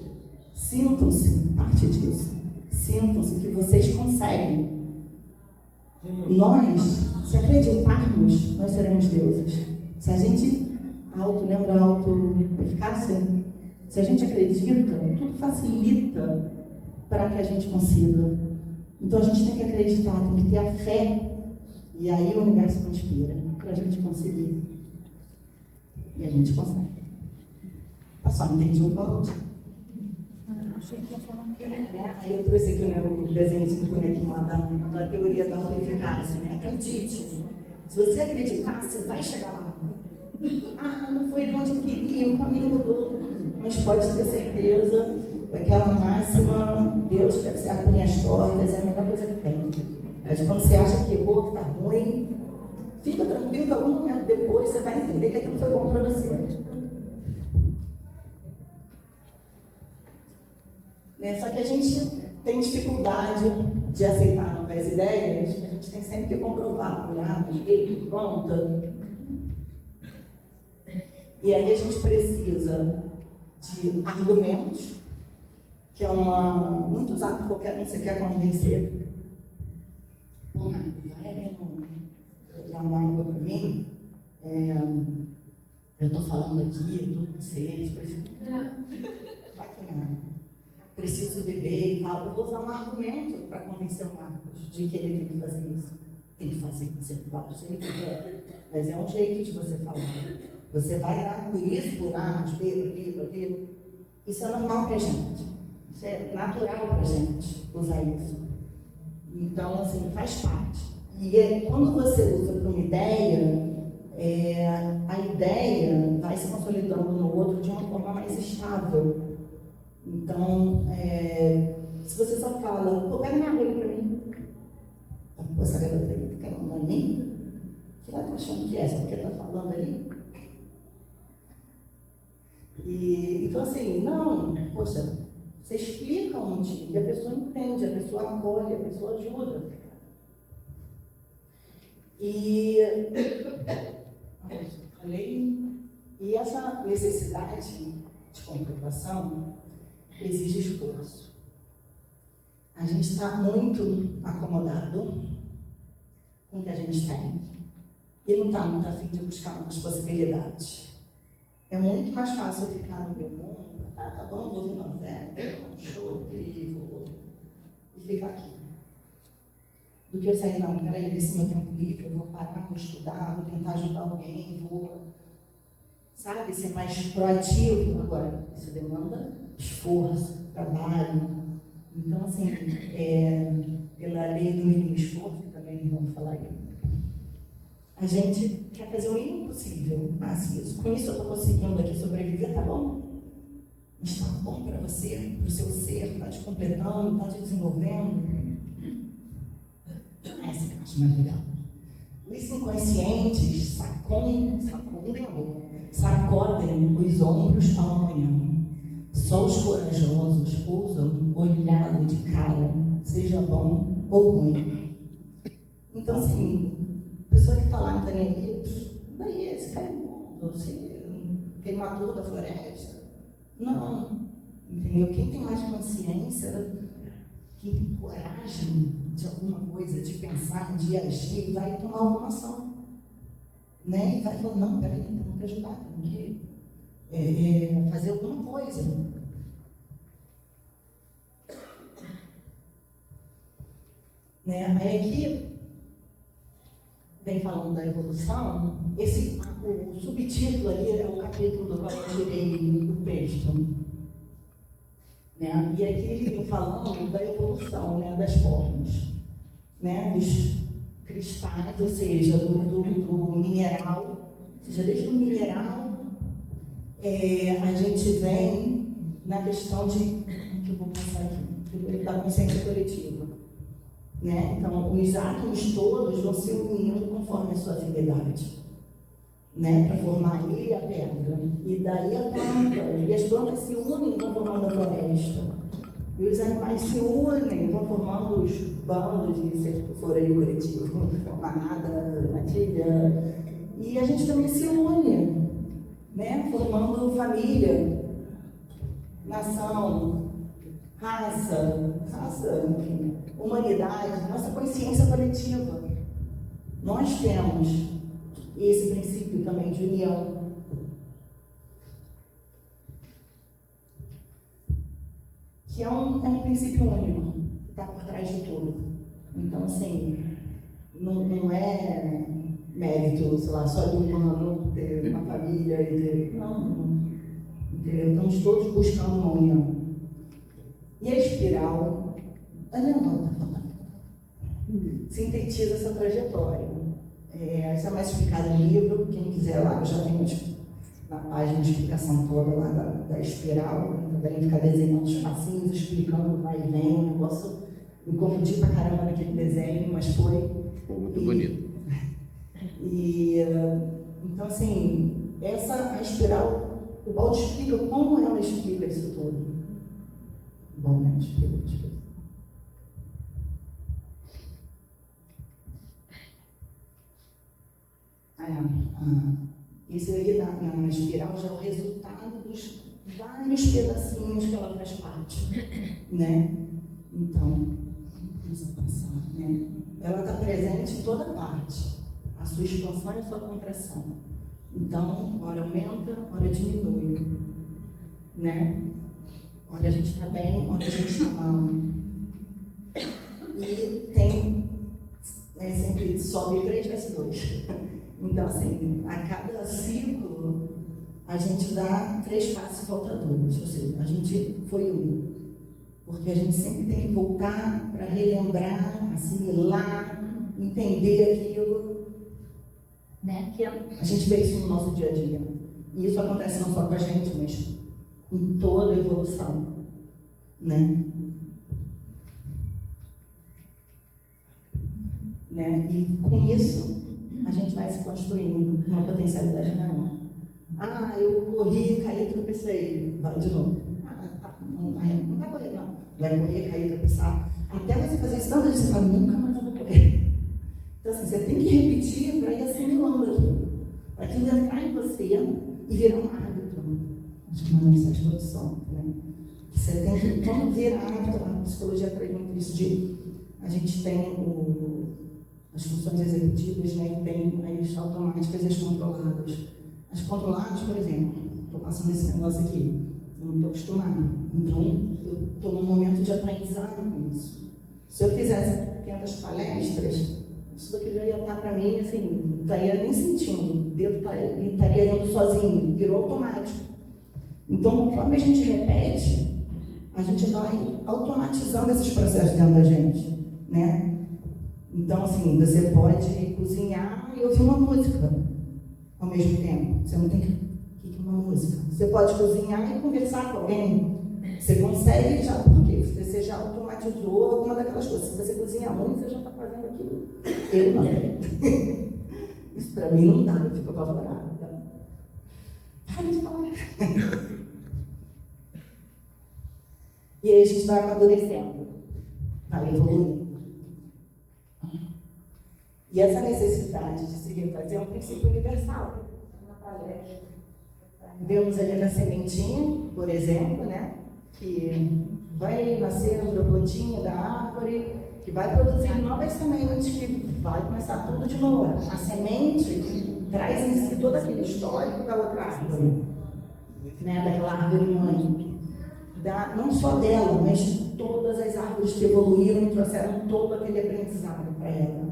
Sintam-se parte disso. Sintam-se que vocês conseguem. Nós, se acreditarmos, nós seremos deuses. Se a gente lembra a auto-eficácia, se a gente acredita, tudo facilita para que a gente consiga. Então a gente tem que acreditar, tem que ter a fé. E aí o universo conspira para a gente conseguir. E a gente consegue. Eu só não entendi um ponto. Aí eu trouxe aqui o desenho do bonequinho lá da teoria da autoeficácia, né? Acredite. Se você acreditar, você vai chegar lá. Ah, não foi de onde eu queria, o caminho mudou. Mas pode ter certeza, aquela máxima, Deus deve ser as minhas tortas, é a melhor coisa que tem. Mas quando você acha que errou, que está ruim, fica tranquilo que algum momento depois você vai entender que aquilo foi bom para você. Só que a gente tem dificuldade de aceitar novas ideias, a gente tem sempre que comprovar, olhar, ver, conta. E aí a gente precisa de argumentos que é muito usado por qualquer um que você quer convencer. Pô, vai ali dar uma água para mim. Eu estou falando aqui, tudo com vocês, vai que não. Preciso beber e tal. Eu vou usar um argumento para convencer o Marcos de que ele tem que fazer isso. Tem que fazer, você vai se ele quiser. Mas é um jeito de você falar. Você vai dar por isso, por aquilo. Isso é normal para a gente. Isso é natural para a gente usar isso. Então, assim, faz parte. E quando você usa para uma ideia, a ideia vai se consolidando no outro de uma forma mais estável. Então, se você só fala, pô, pega minha agulha para mim. Pô, essa garota aí, quer mandar em mim? O que ela está achando que é? Só porque está falando ali? Então, assim, não, poxa, você explica um motivo, e a pessoa entende, a pessoa acolhe, a pessoa ajuda. E essa necessidade de comprovação exige esforço. A gente está muito acomodado com o que a gente tem e não está muito a fim de buscar outras possibilidades. É muito mais fácil ficar no meu mundo, tá bom, vou ver novela, um show, livro, e ficar aqui. Do que eu sair, não, peraí, nesse meu tempo livre, eu vou parar, vou estudar, vou tentar ajudar alguém, vou, sabe, ser mais proativo. Agora, isso demanda esforço, trabalho. Então, assim, pela lei do mínimo esforço, também vamos falar aí, a gente quer fazer o mínimo possível, mas isso. Com isso eu estou conseguindo aqui sobreviver, tá bom? Mas está bom para você, para o seu ser, está te completando, está te desenvolvendo. Essa que eu acho mais legal. Os inconscientes sacodem os ombros ao amanhã. Só os corajosos ousam olhar de cara, seja bom ou ruim. Então, assim, a pessoa que está lá não está nem aí, daí esse cara é bom, você queimar tudo a floresta. Não, entendeu? Quem tem mais consciência, quem tem coragem de alguma coisa, de pensar, de agir, vai tomar alguma ação. Né? E vai falar, não, peraí, temos que ajudar, temos que fazer alguma coisa. Né? Aí aqui, vem falando da evolução, o subtítulo ali é o capítulo do qual eu tirei do texto. Né? E aqui ele vem falando da evolução, né, das formas, né, dos cristais, ou seja, do mineral, ou seja, desde o mineral, a gente vem na questão que eu vou passar aqui, da consciência coletiva. Né? Então, os átomos todos vão se unindo conforme a sua afinidade, né? Para formar ali a pedra, e daí a planta, e as plantas se unem, vão formando a floresta, e os animais se unem, vão formando os bandos de floreio coletivo, manada, matilha, e a gente também se une, né? Formando família, nação, raça, enfim, humanidade, nossa consciência coletiva. Nós temos esse princípio também de união. Que é um princípio único, que está por trás de tudo. Então, assim, não é mérito, sei lá, só do humano ter uma família e ter... Não, entendeu? Estamos todos buscando uma união. E a espiral, sintetiza essa trajetória. Isso é mais explicado no livro, quem quiser lá, eu já tenho na página de explicação toda lá da espiral, também ficar desenhando os passinhos, explicando, vai e vem, o negócio, me confundi pra caramba naquele desenho, mas foi. Ficou muito bonito. Então, assim, a espiral, o Baldo explica como ela explica isso tudo. Bom, né? Explica. Isso aí na espiral já é o resultado vários pedacinhos que ela faz parte, né? Então, vamos passar, né? Ela está presente em toda parte, a sua expansão e a sua contração. Então, hora aumenta, hora diminui, né? Hora a gente está bem, hora a gente está mal. E tem, sempre sobe 3, desce 2. Então, assim, a cada ciclo, a gente dá 3 passos voltadores, ou seja, a gente foi um. Porque a gente sempre tem que voltar para relembrar, assimilar, entender aquilo, né? Que a gente vê isso no nosso dia a dia. E isso acontece não só com a gente, mas em toda a evolução, né? E com isso, a gente vai se construindo uma potencialidade maior. Ah, eu corri, caí, tropecei. Vai de novo. Não vai correr, não. Vai correr, cair, tropeçar. Até você fazer isso, não, você fala, nunca mais eu vou correr. Então, assim, você tem que repetir para ir assimilando aquilo. Para aquilo entrar em você e virar um hábito. Acho que uma mensagem de produção, né? Você tem que, quando vira hábito, a psicologia traz muito isso de, a gente tem as funções executivas, né, que tem as automáticas e as controladas. As controladas, por exemplo, estou passando esse negócio aqui, eu não estou acostumada. Então, eu estou num momento de aprendizado com isso. Se eu fizesse 500 palestras, isso daqui já ia estar para mim, assim, não estaria nem sentindo, o dedo estaria indo sozinho, virou automático. Então, conforme a gente repete, a gente vai automatizando esses processos dentro da gente, né? Então, assim, você pode cozinhar e ouvir uma música ao mesmo tempo. Você não tem que uma música. Você pode cozinhar e conversar com alguém. Você consegue já, por quê? Você já automatizou alguma daquelas coisas. Se você cozinha muito, você já está fazendo aquilo. Eu não. Isso para mim não dá, eu fico apavorada. Para de falar. E aí a gente vai amadurecendo, vai evoluindo. E essa necessidade de se refazer é um princípio universal. Vemos ali na sementinha, por exemplo, né? Que vai nascer a brobotinha da árvore, que vai produzir novas sementes, que vai começar tudo de novo. A semente traz em si todo aquele histórico da outra árvore, né? Daquela árvore mãe. Não só dela, mas de todas as árvores que evoluíram e trouxeram todo aquele aprendizado para ela.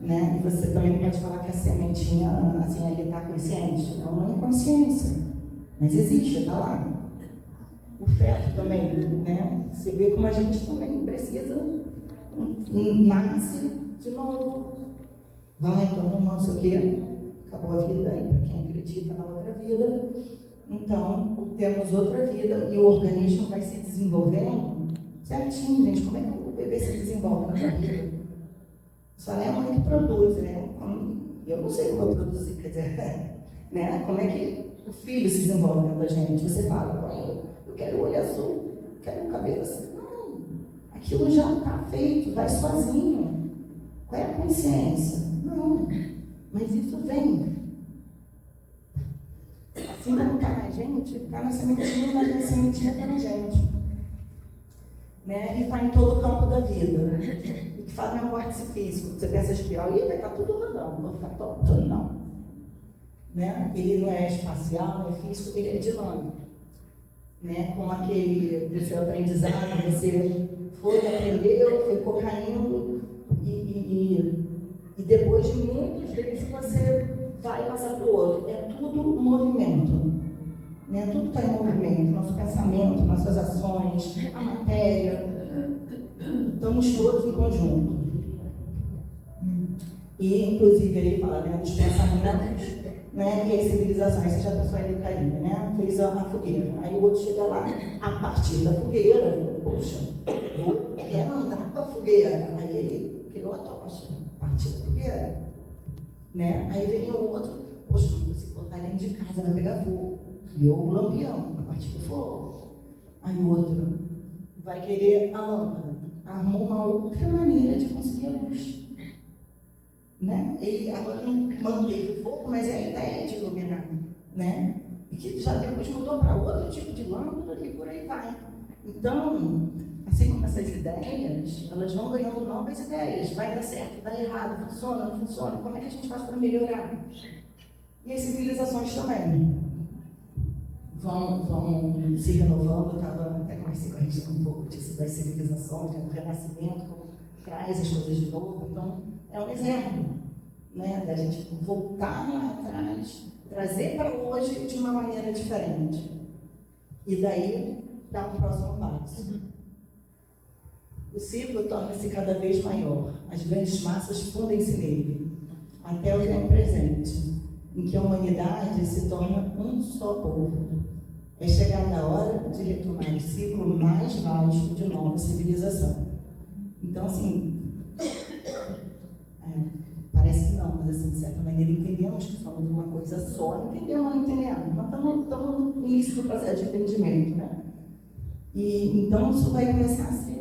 Né? E você também pode falar que a sementinha, assim, ali está consciente. Não é inconsciência, mas existe, está lá. O feto também, né? Você vê como a gente também precisa, nasce de novo, vai, toma não sei o quê, acabou a vida aí, para quem acredita na outra vida. Então, temos outra vida e o organismo vai se desenvolvendo certinho, gente. Como é que o bebê se desenvolve na barriga? Só é a mãe que produz, né? Eu não sei como eu produzi, quer dizer, né? Como é que o filho se desenvolve dentro da gente? Você fala, eu quero olho azul, eu quero o cabelo assim. Não, aquilo já está feito, vai sozinho. Qual é a consciência? Não, mas isso vem. Assim como está na gente, está na sementinha, mas a sementinha está na gente. Né? E está em todo o campo da vida. E que fazem um vórtice físico. Você pensa espiral, vai estar tudo rodando, vai ficar todo, não. Né? Ele não é espacial, não é físico, ele é dinâmico. Né? Com aquele seu aprendizado, você foi, aprendeu, ficou caindo, e depois de muitos deles você vai passar para o outro. É tudo movimento. Né? Tudo está em movimento. Nosso pensamento, nossas ações, a matéria. Estamos todos em conjunto. E, inclusive, ele fala, né, dos pensamentos, né, e as civilizações. Você já pensou ele caindo, né? Fez a fogueira. Aí o outro chega lá, a partir da fogueira, poxa, eu quero andar com a fogueira. Aí ele criou a tocha, a partir da fogueira. Né? Aí vem o outro, poxa, não consigo botar dentro de casa, vai pegar fogo. Criou o lampião, a partir do fogo. Aí o outro vai querer a lâmpada. Arrumou uma outra maneira de conseguir a luz. Né? Ele agora não manteve o fogo, mas é a ideia de iluminar. Né? E que já depois mudou para outro tipo de lâmpada e por aí vai. Então, assim como essas ideias, elas vão ganhando novas ideias. Vai dar certo, dá errado, funciona, não funciona. Como é que a gente faz para melhorar? E as civilizações também vão se renovando. Eu estava até comecei a gente um pouco disso das civilizações, o renascimento, como traz as coisas de novo. Então, é um exemplo, né, da gente voltar lá atrás, trazer para hoje de uma maneira diferente. E daí, dar um próximo passo. O ciclo torna-se cada vez maior. As grandes massas fundem-se nele, até o tempo presente, em que a humanidade se torna um só povo. É chegada a hora de retomar o ciclo mais vasto de nova civilização. Então, assim, parece que não, mas assim, de certa maneira entendemos que somos uma coisa só, entendemos, não entendemos, mas estamos no início do processo de entendimento, né? E então isso vai começar a se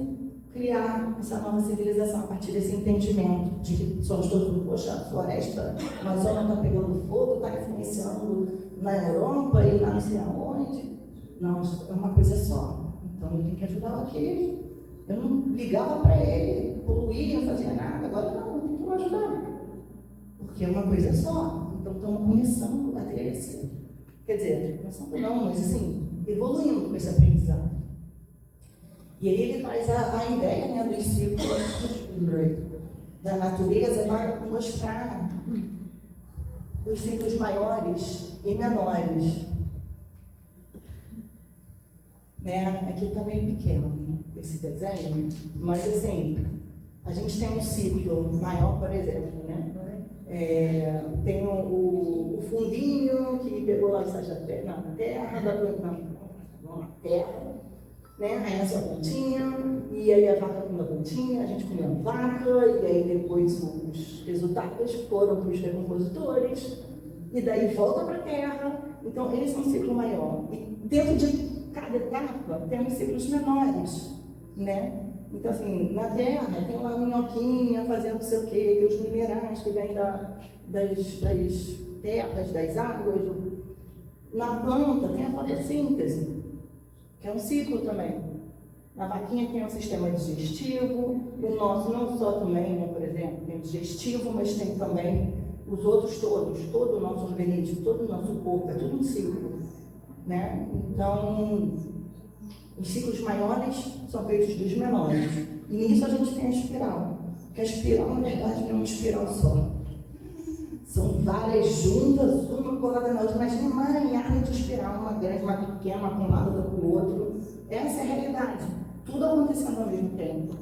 criar essa nova civilização a partir desse entendimento de que somos todos, poxa, a floresta, a Amazônia está pegando fogo, está influenciando na Europa e lá não sei aonde. Não, é uma coisa só. Então eu tenho que ajudar aquele. Eu não ligava para ele, poluía, não fazia nada, agora não, eu tenho que ajudar. Porque é uma coisa só. Então estamos começando a ter esse. Quer dizer, começando não, mas assim, evoluindo com esse aprendizado. E aí ele traz a ideia, né, dos ciclos da natureza para mostrar os ciclos maiores e menores. Né? Aqui está meio pequeno, né, esse desenho, mas assim, a gente tem um ciclo maior, por exemplo, né? Tem o fundinho que pegou lá na terra, na terra, né? Aí nessa pontinha, e aí a vaca comeu a pontinha, a gente comeu a vaca, e aí depois os resultados foram para os decompositores, e daí volta para a terra. Então, eles são um ciclo maior. E dentro de cada etapa temos ciclos menores, né? Então, assim, na terra tem uma minhoquinha fazendo não sei o quê, tem os minerais que vêm das terras, das águas. Na planta tem a fotossíntese, que é um ciclo também. Na vaquinha tem um sistema digestivo, o nosso não só também, né, por exemplo, tem o digestivo, mas tem também os outros todos, todo o nosso organismo, todo o nosso corpo, é tudo um ciclo, né? Então, os ciclos maiores são feitos dos menores. E nisso a gente tem a espiral, que a espiral, na verdade, não é uma espiral só. São várias juntas, uma colada na outra, mas tem uma aranhada de espiral, uma grande, uma pequena, uma colada com o outro. Essa é a realidade. Tudo acontecendo ao mesmo tempo.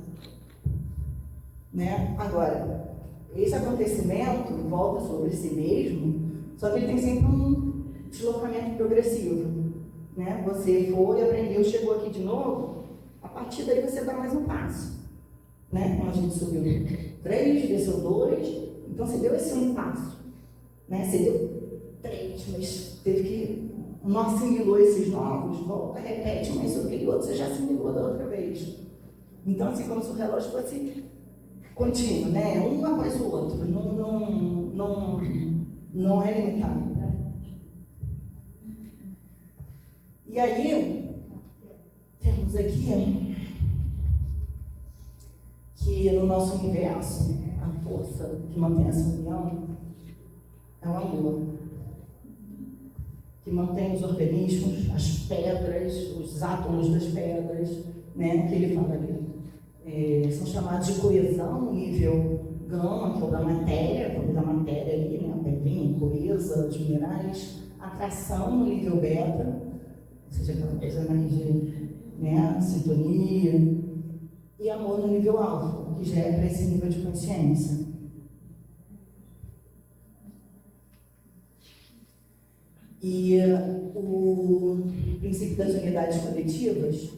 Né? Agora, esse acontecimento volta sobre si mesmo, só que ele tem sempre um deslocamento progressivo. Né? Você foi, aprendeu, chegou aqui de novo, a partir daí você dá mais um passo. Né? Então a gente subiu 3, desceu 2, então você deu esse um passo. Né? Você deu 3, mas teve que não assimilou esses novos, volta, repete, mas aquele outro você já assimilou da outra vez. Então, assim, como se o relógio fosse contínuo, né? Um após o outro, não é limitado. Né? E aí, temos aqui que no nosso universo, a força que mantém essa união é o amor, que mantém os organismos, as pedras, os átomos das pedras, né, que ele fala ali, são chamados de coesão no nível gama, que é o da matéria, ali, né, a pedrinha, coesa, os minerais, atração no nível beta, ou seja, aquela coisa mais de, né, sintonia, e amor no nível alfa, que já é para esse nível de consciência. E o princípio das unidades coletivas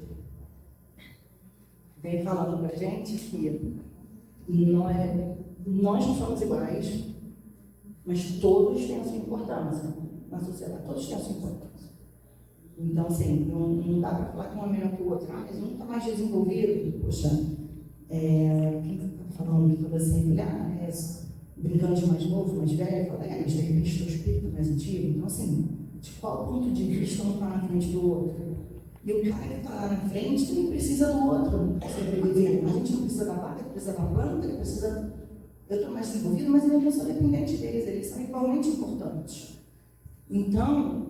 vem falando para a gente que nós não somos iguais, mas todos têm a sua importância na sociedade, todos têm a sua importância. Então, assim, não dá para falar que um é melhor que o outro, mas um está mais desenvolvido. Poxa, quem está falando que falou assim, brincando de mais novo, mais velho, fala, mas de repente o espírito mais antigo. Então, assim, De qual ponto de vista um está na frente do outro? E o cara que está lá na frente também precisa do outro para sobreviver. A gente não precisa da vaca, ele precisa da planta, ele precisa. Eu estou mais desenvolvido, mas eu não sou dependente deles, eles são igualmente importantes. Então,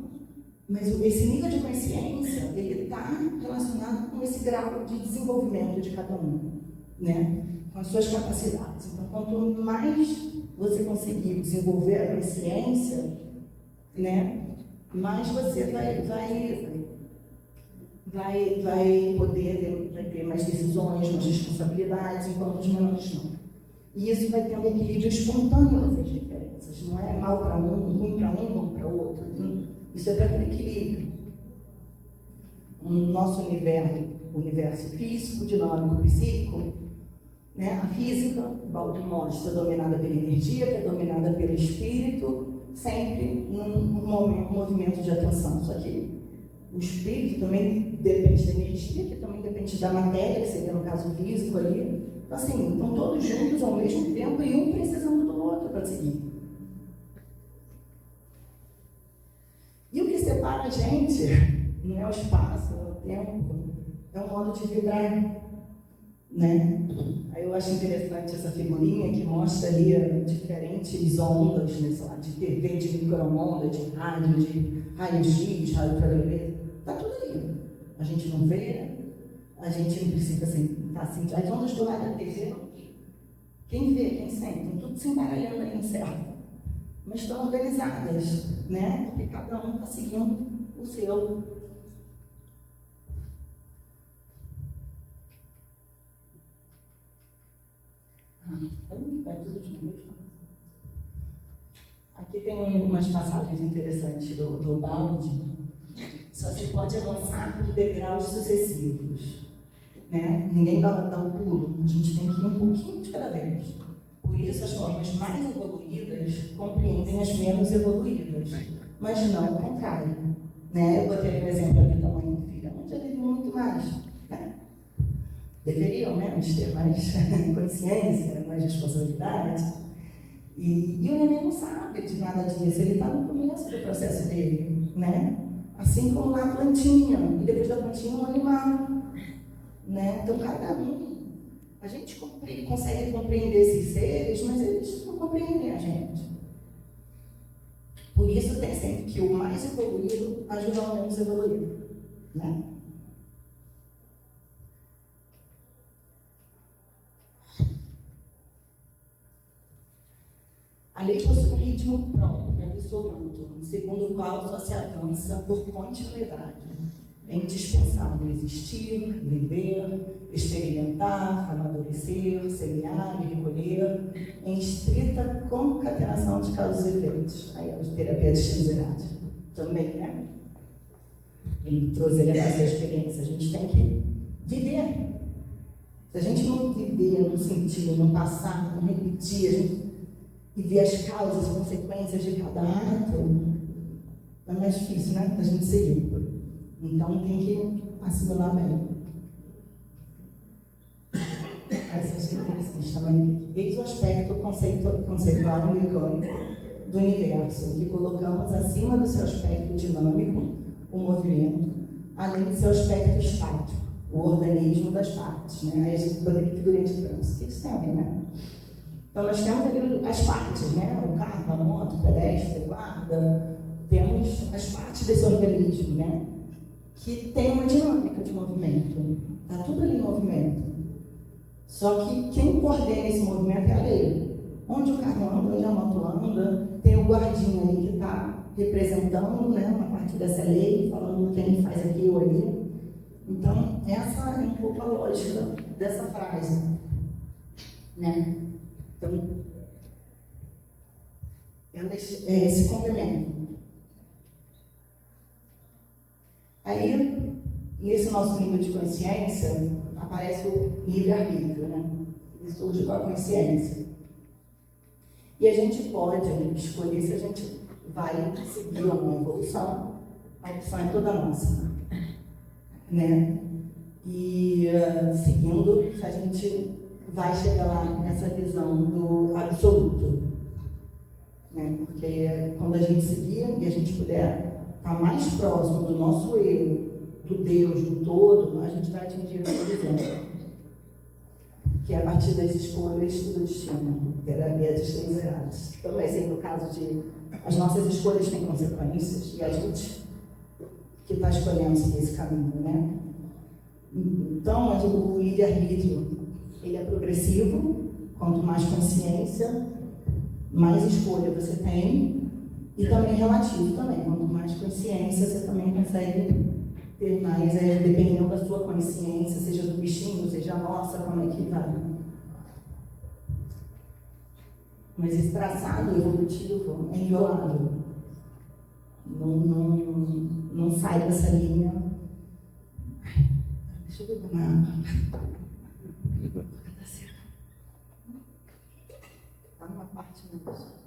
mas esse nível de consciência, ele está relacionado com esse grau de desenvolvimento de cada um, né? Com as suas capacidades. Então, quanto mais você conseguir desenvolver a consciência, né, mais você vai poder ter mais decisões, mais responsabilidades, enquanto os menores não. E isso vai ter um equilíbrio espontâneo dessas diferenças. Não é mal para um, ruim para um, bom para o outro. Isso é para ter equilíbrio. No nosso universo físico, dinâmico, psíquico, né? A física, o Baldur mostra, dominada pela energia, que é dominada pelo espírito, sempre num movimento de atenção. Só que o espírito também depende da energia, que também depende da matéria, que seria no caso físico ali. Então, assim, estão todos juntos ao mesmo tempo e um precisando do outro para seguir. E o que separa a gente não é o espaço, não é o tempo, é o modo de vibrar, né? Aí eu acho interessante essa figurinha que mostra ali diferentes ondas, né, sei lá, de TV, de micro-onda, de rádio X, rádio ultravioleta, está tudo ali. A gente não vê, a gente não precisa estar assim. As ondas do rádio da TV, quem vê, quem sente, estão tudo se embaralhando ali no céu. Mas estão organizadas, né? Porque cada um está seguindo o seu. Aqui tem umas passagens interessantes do balde. Só se pode avançar por degraus sucessivos, né? Ninguém dá um pulo, a gente tem que ir um pouquinho de cada vez. Por isso, as formas mais evoluídas compreendem as menos evoluídas, mas não o contrário, né? Eu botei um exemplo aqui da mãe e filha, onde já teve muito mais, né? Deveriam, né? Ter mais consciência, mais responsabilidade. E o neném não sabe de nada disso, ele está no começo do processo dele, né? Assim como na plantinha, e depois da plantinha um animal, né? Então, cada um, a gente consegue compreender esses seres, mas eles não compreendem a gente. Por isso, tem sempre que o mais evoluído ajuda o menos evoluído, né? A lei possui um ritmo próprio, absoluto, segundo o qual só se avança por continuidade. É indispensável existir, viver, experimentar, amadurecer, semear e recolher, em estrita concatenação de causas e efeitos. Aí a terapia de Shinzerati também, né? Ele trouxe ele essa experiência. A gente tem que viver. Se a gente não viver, não sentir, não passar, não repetir, a gente e ver as causas e consequências de cada ato, é mais difícil, né? Da gente seguir. Então tem que assimilar bem. Essas interessantes também. Eis o aspecto conceitual e mecânico do universo, que colocamos acima do seu aspecto dinâmico, o movimento, além do seu aspecto estático, o organismo das partes. Né? Aí a gente poderia figurinha de trânsito. O que isso tem a ver, né? Então, nós temos ali as partes, né? O carro, a moto, o pedestre, o guarda. Temos as partes desse organismo, né? Que tem uma dinâmica de movimento. Está tudo ali em movimento. Só que quem coordena esse movimento é a lei. Onde o carro anda, onde a moto anda, tem o guardinha ali que está representando, né, uma parte dessa lei, falando quem faz aqui ou ali. Então, essa é um pouco a lógica dessa frase, né? Então, esse complemento. Aí, nesse nosso nível de consciência, aparece o livre-arbítrio, né? Ele surge com a consciência. E a gente pode escolher se a gente vai seguir uma evolução. A opção é toda nossa, né? E seguindo, a gente vai chegar lá nessa visão do absoluto, né? Porque quando a gente seguir e a gente puder está mais próximo do nosso eu, do Deus, do todo, a gente vai atingir essa visão. Que é a partir das escolhas do destino, terapia dos três errados. Então, vai ser no caso de as nossas escolhas têm consequências e a gente que está escolhendo seguir esse caminho, né? Então, o livre-arbítrio, ele é progressivo, quanto mais consciência, mais escolha você tem, e também relativo também, quanto mais consciência você também consegue ter mais, dependendo da sua consciência, seja do bichinho, seja a nossa, como é que vai. Mas esse traçado evolutivo é inviolável. Não sai dessa linha. Deixa eu ver uma água. Está numa parte mesmo.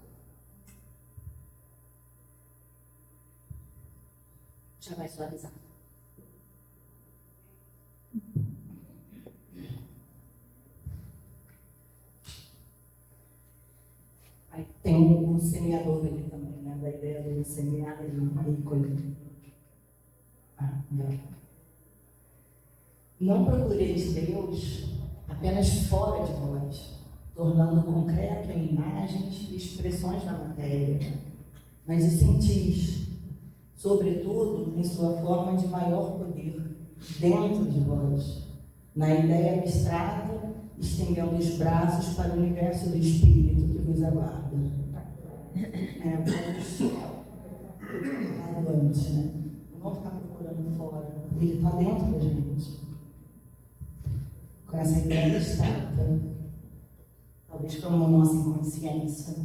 Já vai suavizar. Aí tem o semeador ali também, né? Da ideia do semear e colher. Não procureis Deus apenas fora de vós, tornando concreto em imagens e expressões da matéria, mas o sentis, sobretudo, em sua forma de maior poder, dentro de vós, na ideia abstrata, estendendo os braços para o universo do Espírito que vos aguarda. Vamos né? Não vamos ficar procurando fora, ele está dentro da gente. Com essa ideia abstrata, talvez como nossa inconsciência.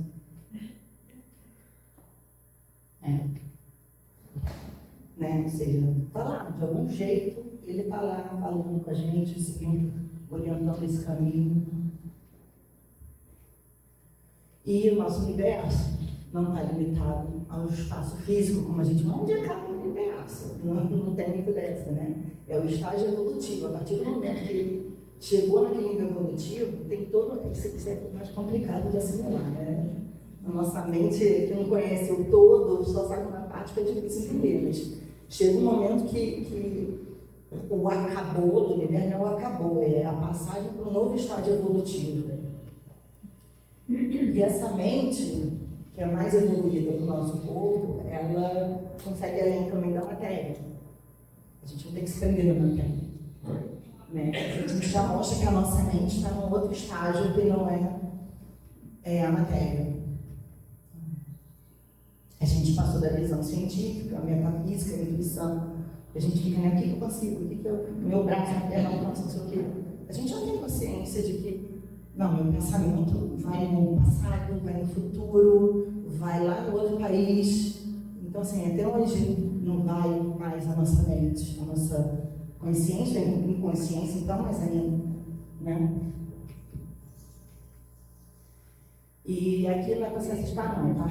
Né? Ou seja, está lá, de algum jeito, ele está lá falando com a gente, seguindo, orientando esse caminho. E o nosso universo não está limitado ao espaço físico, como a gente onde acaba o universo. Não tem muito dessa, né? É o estágio evolutivo. A partir do momento que ele chegou naquele nível evolutivo, tem todo. Isso é mais complicado de assimilar, né? A nossa mente, que não conhece o todo, só sabe uma parte que é difícil entender, mas chega um momento que o acabou do universo não acabou, é a passagem para um novo estágio evolutivo. E essa mente, que é mais evoluída do nosso corpo, ela consegue ir além também da matéria. A gente não tem que se prender na matéria. Né? A gente já mostra que a nossa mente está num outro estágio que não é a matéria. A gente passou da visão científica, a metafísica, a intuição. A gente fica, né, o que eu consigo? O que meu braço, minha perna não alcança, não sei o quê. A gente já tem consciência de que, não, meu pensamento vai no passado, vai no futuro, vai lá no outro país. Então, assim, até hoje não vai mais a nossa mente, a nossa consciência, a inconsciência, então, mais ainda, né? E aqui não é para se assustar, não, tá?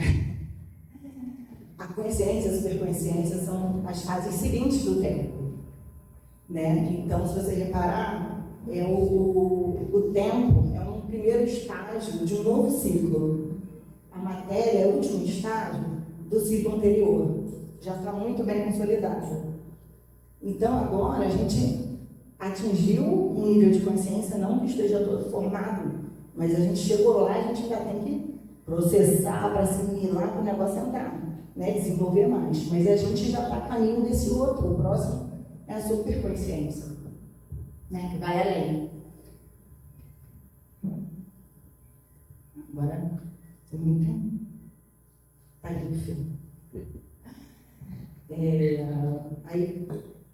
A consciência e a superconsciência são as fases seguintes do tempo, né? Então, se você reparar, o tempo é um primeiro estágio de um novo ciclo. A matéria é o último estágio do ciclo anterior. Já está muito bem consolidada. Então, agora, a gente atingiu um nível de consciência, não que esteja todo formado, mas a gente chegou lá e a gente ainda tem que processar para assimilar para o negócio entrar. Né, desenvolver mais, mas a gente já está a caminho desse outro. O próximo é a superconsciência, né, que vai além. Agora, tem muito. Tá aí no filme. Aí,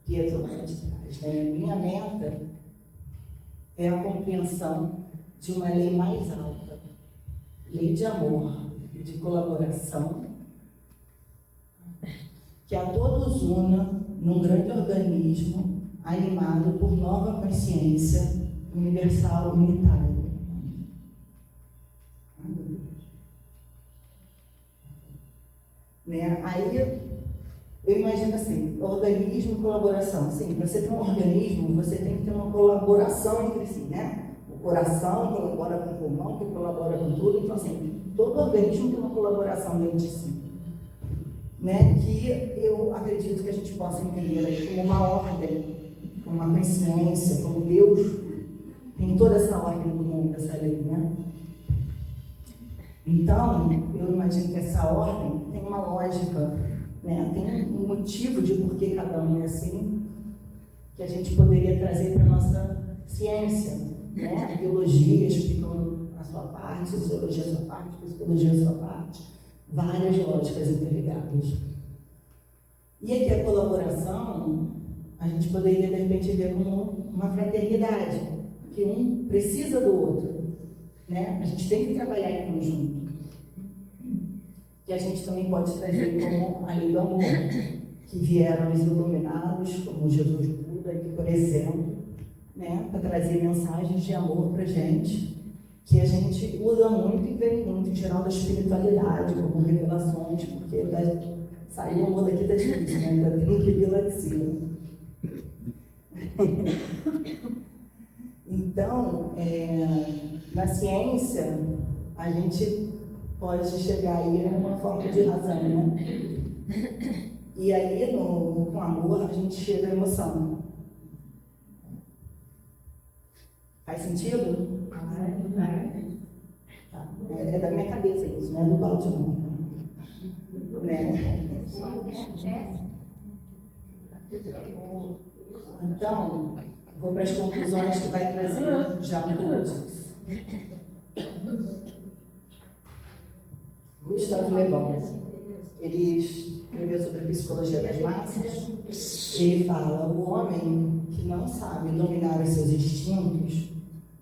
Pietro vai de trás, né? Minha meta é a compreensão de uma lei mais alta, lei de amor e de colaboração, que a todos una num grande organismo animado por nova consciência universal unitária. Né? Aí eu imagino assim, organismo e colaboração. Sim, para você ter um organismo, você tem que ter uma colaboração entre si, né? O coração colabora com o pulmão, que colabora com tudo. Então, assim, todo organismo tem uma colaboração dentro de si. né, que eu acredito que a gente possa entender aí como uma ordem, como uma consciência, como Deus tem toda essa ordem do mundo, essa lei, né? Então, eu imagino que essa ordem tem uma lógica, né? Tem um motivo de por que cada um é assim, que a gente poderia trazer para a nossa ciência, né? A biologia explicando a sua parte, a zoologia a sua parte, a psicologia a sua parte, várias lógicas interligadas. E aqui a colaboração, a gente poderia de repente ver como uma fraternidade, que um precisa do outro, né? A gente tem que trabalhar em conjunto. Que a gente também pode trazer como a lei do amor, que vieram os iluminados, como Jesus Buda, que, por exemplo, né, para trazer mensagens de amor para a gente, que a gente usa muito e vem muito, em geral, da espiritualidade, como revelações, porque sair o amor daqui da gente, né? Ainda tem que vir lá de cima. Então, na ciência, a gente pode chegar aí a uma forma de razão, né? E aí, com amor, a gente chega à emoção. Faz sentido? Tá. É da minha cabeça isso, não é do Balde, não. Né? Então, vou para as conclusões que vai trazer já um pouco disso. Gustavo Le Bon, ele escreveu sobre a psicologia das massas. Ele fala: o homem que não sabe dominar os seus instintos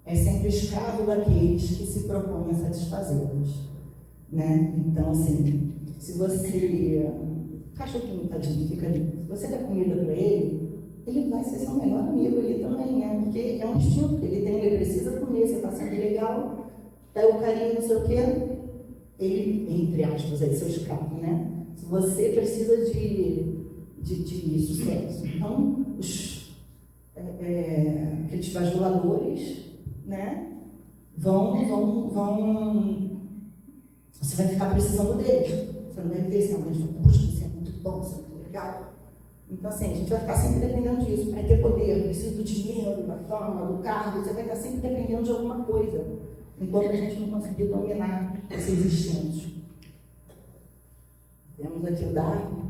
é sempre escravo daqueles que se propõem a satisfazê-los, né? Então, assim, se você... cachorrinho, tadinho, fica ali. Se você der comida para ele vai ser seu melhor amigo ali também, né? Porque é um instinto que ele precisa comer, você está sendo legal, dá o carinho, não sei o quê. Ele, entre aspas, é seu escravo, né? Se você precisa de sucesso. Então, aqueles bajuladores, né? Você vai ficar precisando deles. Você não deve ter esse momento de puxa, você é muito bom, você é muito legal. Então, assim, a gente vai ficar sempre dependendo disso. Para ter poder, preciso do dinheiro, da fama, do cargo, você vai estar sempre dependendo de alguma coisa, enquanto a gente não conseguir dominar esses instintos. Temos aqui o Darwin.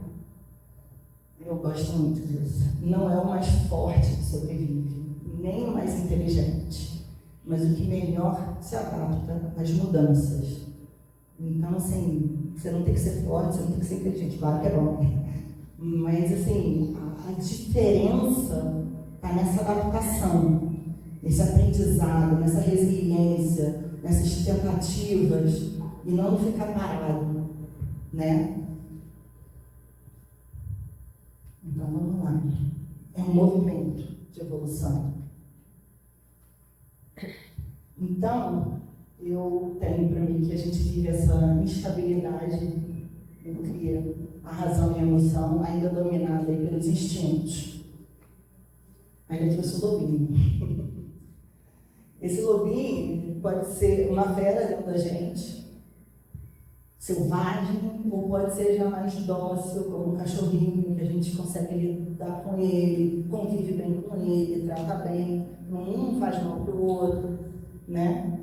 Eu gosto muito disso. Não é o mais forte que sobrevive, nem o mais inteligente, mas o que melhor se adapta às mudanças. Então, assim, você não tem que ser forte, você não tem que ser inteligente, claro que é bom. Mas, assim, a diferença está nessa adaptação, nesse aprendizado, nessa resiliência, nessas tentativas, e não ficar parado, né? Então, vamos lá. É um movimento de evolução. Então, eu tenho para mim que a gente vive essa instabilidade entre a razão e a emoção, ainda dominada pelos instintos. Ainda trouxe o lobinho. Esse lobinho pode ser uma fera dentro da gente, selvagem, ou pode ser já mais dócil, como um cachorrinho, que a gente consegue lidar com ele, convive bem com ele, trata bem, um faz mal para o outro, né?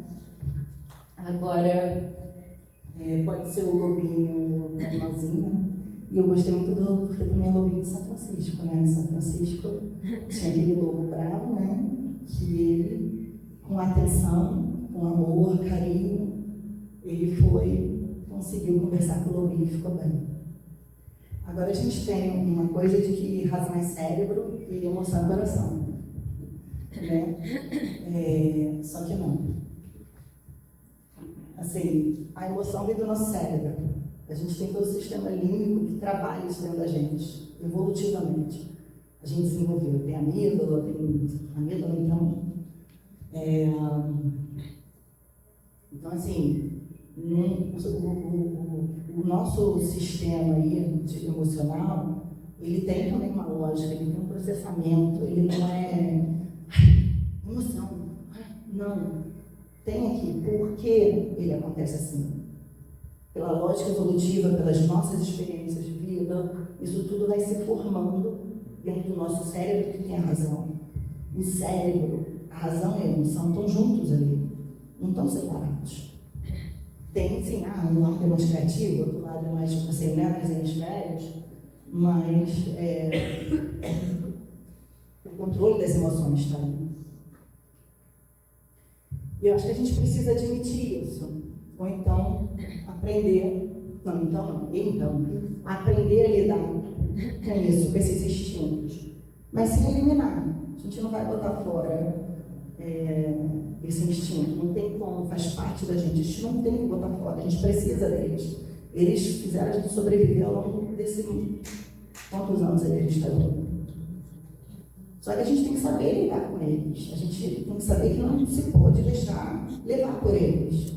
Agora, pode ser o lobinho normalzinho. E eu gostei muito porque também é lobinho de São Francisco, né? Em São Francisco tinha aquele lobo bravo, né? Que ele, com atenção, com amor, carinho, ele conseguiu conversar com o lobinho e ficou bem. Agora a gente tem uma coisa de que razão é cérebro e emoção é coração, né? Só que não. Assim, a emoção vem do nosso cérebro. A gente tem todo o sistema límbico que trabalha isso dentro da gente, evolutivamente. A gente desenvolveu, tem amígdala, então. Então, assim, o nosso sistema aí emocional, ele tem também uma lógica, ele tem um processamento, ele não é emoção, não. Tem aqui, por que ele acontece assim? pela lógica evolutiva, pelas nossas experiências de vida, isso tudo vai se formando dentro do nosso cérebro que tem a razão. O cérebro, a razão e a emoção estão juntos ali, não estão separados. Tem, sim, um lado é mais criativo, outro lado é mais, você né, mais hemisférios, mas o controle das emoções está ali. E eu acho que a gente precisa admitir isso, ou então aprender, aprender a lidar com isso, com esses instintos, mas sem eliminar. A gente não vai botar fora esse instinto, não tem como, faz parte da gente, a gente não tem que botar fora, a gente precisa deles. Eles fizeram a gente sobreviver ao longo desse quantos anos a gente está vivendo. Só que a gente tem que saber lidar com eles, a gente tem que saber que não se pode deixar levar por eles.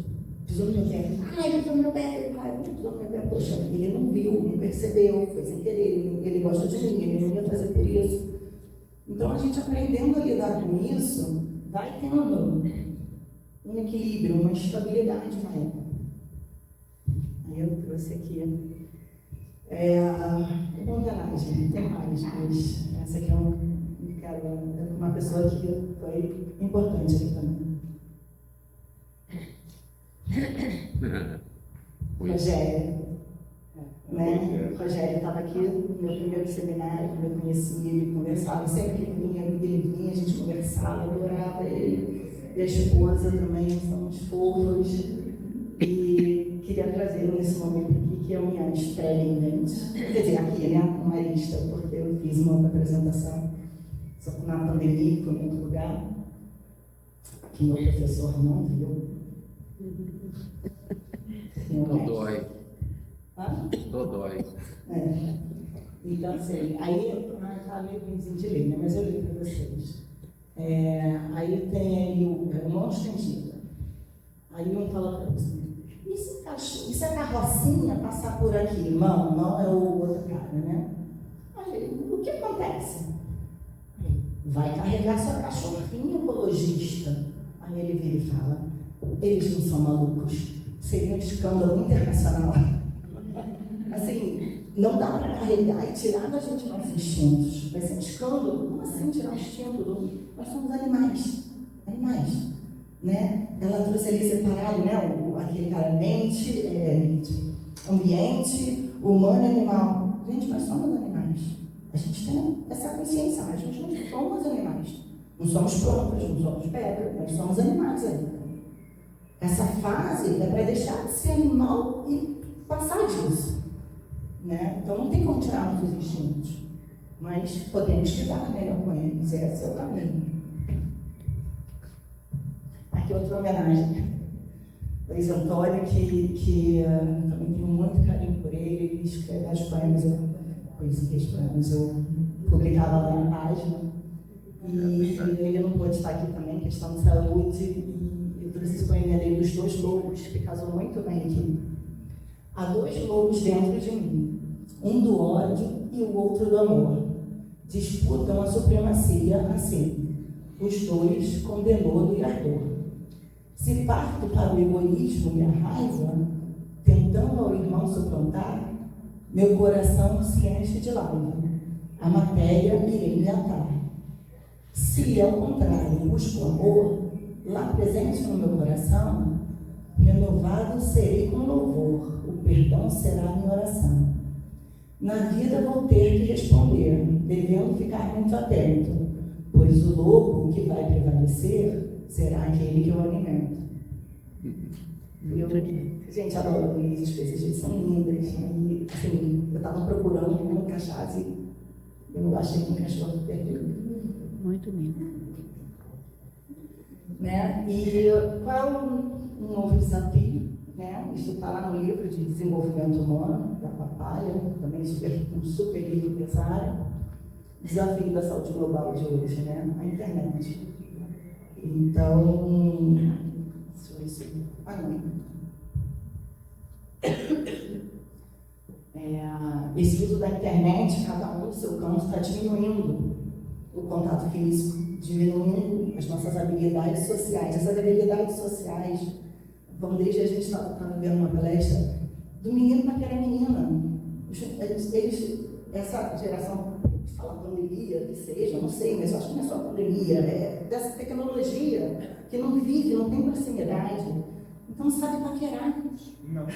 Pisou no meu pé, ele pisou no meu pé, pisou no meu pé, poxa, ele não viu, não percebeu, foi sem querer, ele gosta de mim, ele não ia fazer por isso. Então a gente aprendendo a lidar com isso, vai tendo um equilíbrio, uma estabilidade maior. Aí eu trouxe aqui uma homenagem, tem mais, mas essa aqui é uma pessoa que foi importante aqui também. Rogério. Né? O Rogério estava aqui no meu primeiro seminário, quando eu conheci ele, conversava, sempre que ele vinha, a gente conversava, adorava ele. E a esposa também, são uns fofos. E queria trazer nesse momento aqui, que é a minha estreia em mente. Quer dizer, aqui, né, uma lista, porque eu fiz uma outra apresentação, só que na pandemia, foi em outro lugar, que meu professor não viu. Dodói. Dodói. Então, assim, aí está meio ruimzinho de ler, né? Mas eu li para vocês. Aí tem aí o mão estendida. Aí um fala para você, e se a carrocinha passar por aqui? Mão é o outro cara, né? Aí, o que acontece? Vai carregar sua cachorrinha ecologista. Aí ele vira e fala, eles não são malucos, seria um escândalo internacional. Assim, não dá para carregar e tirar da gente nossos instintos. Vai ser um escândalo. Como assim tirar o instinto? Nós somos animais. Animais. Né? Ela trouxe ali separado, né? Aquele cara ambiente, humano e animal. Gente, nós somos animais. A gente tem essa consciência, mas a gente não somos animais. Não somos plantas, não somos pedra, nós somos animais ainda. Essa fase é para deixar de ser animal e passar disso. Né? Então não tem como tirar nossos instintos, mas podemos lidar melhor com eles, esse é o caminho. Aqui outra homenagem. Luiz Antônio, que também tenho muito carinho por ele escreve as poemas, eu publicava lá na página, e ele não pôde estar aqui também, questão de saúde, e eu trouxe esse poema dele dos dois lobos, que casou muito bem aqui. Há dois lobos dentro de mim, um do ódio e o outro do amor. Disputam a supremacia assim, os dois com denodo e ardor. Se parto para o egoísmo e a raiva, tentando ao irmão suplantar, meu coração se enche de lava, a matéria irei me atar. Se, ao contrário, busco amor, lá presente no meu coração, renovado serei com louvor, o perdão será minha oração. Na vida vou ter que responder, devendo ficar muito atento, pois o lobo que vai prevalecer será aquele que eu alimento. Gente, adoro Luiz, as coisas dele são lindas. E, assim, eu estava procurando como encaixar e eu achei que encaixou perfeito. Muito lindo. Né? E qual é um novo desafio? Né? Isso está lá no livro de desenvolvimento humano, da Papaya, também um super livro pesado. Desafio da saúde global de hoje, né? A internet. Então, deixa eu ver se... esse uso da internet, cada um no seu canto, está diminuindo o contato físico, diminuindo as nossas habilidades sociais. Essas habilidades sociais vão desde a gente estava vendo uma palestra do menino paquerar a menina. Essa geração, fala pandemia, que seja, não sei, mas eu acho que não é só pandemia, é dessa tecnologia que não vive, não tem proximidade, então não sabe paquerar. Não.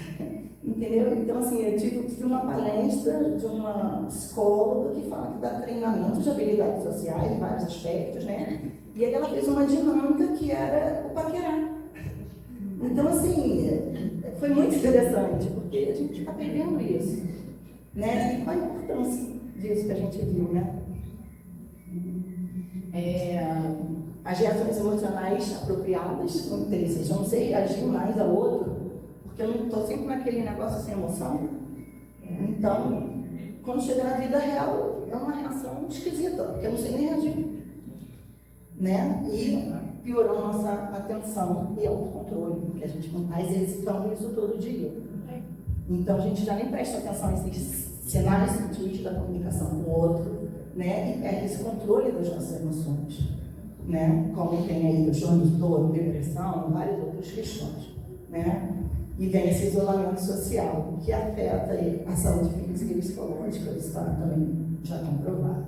Entendeu? Então, assim, eu tive uma palestra de uma psicóloga que fala que dá treinamento de habilidades sociais em vários aspectos, né? E aí ela fez uma dinâmica que era o paquerar. Então, assim, foi muito interessante, porque a gente está perdendo isso, né? E qual a importância disso que a gente viu, né? As reações emocionais apropriadas, muito interessante. Eu não sei reagir mais ao outro, porque eu não estou sempre naquele negócio sem emoção. Então, quando chega na vida real, é uma reação esquisita, porque eu não sei nem reagir. Né? E piorou nossa atenção e autocontrole, porque a gente não está exercitando isso todo dia. Então, a gente já nem presta atenção a esses sinais sutis da comunicação com o outro, né? E perde esse controle das nossas emoções. Né? Como tem aí transtorno do sono, depressão, várias outras questões. Né? E vem esse isolamento social, que afeta aí a saúde física e psicológica, isso está também já comprovado.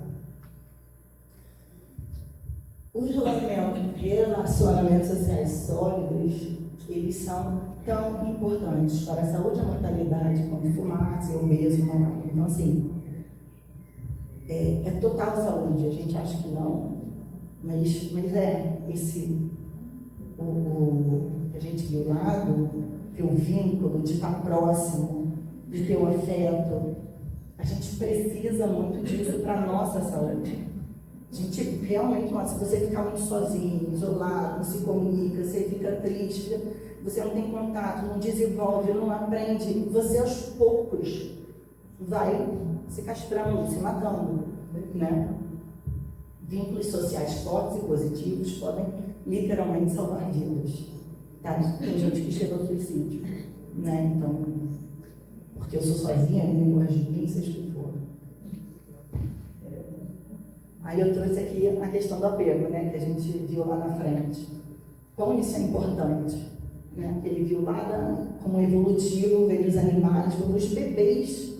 Os relacionamentos sociais sólidos, eles são tão importantes para a saúde e a mortalidade, como fumar, ser obeso, moral. Então, assim, é total saúde, a gente acha que não, mas é esse, que a gente viu lá, ter o vínculo, de estar próximo, de ter o afeto. A gente precisa muito disso para a nossa saúde. A gente realmente, se você ficar muito sozinho, isolado, não se comunica, você fica triste, você não tem contato, não desenvolve, não aprende, você aos poucos vai se castrando, se matando, né? Vínculos sociais fortes e positivos podem literalmente salvar vidas. Tá? Tem gente que chega ao suicídio, né? Então, porque eu sou sozinha, ninguém gosta de mim, seja o que for. Aí eu trouxe aqui a questão do apego, né? Que a gente viu lá na frente. Como isso é importante, né? Ele viu lá como evolutivo, veio dos animais, veio dos bebês.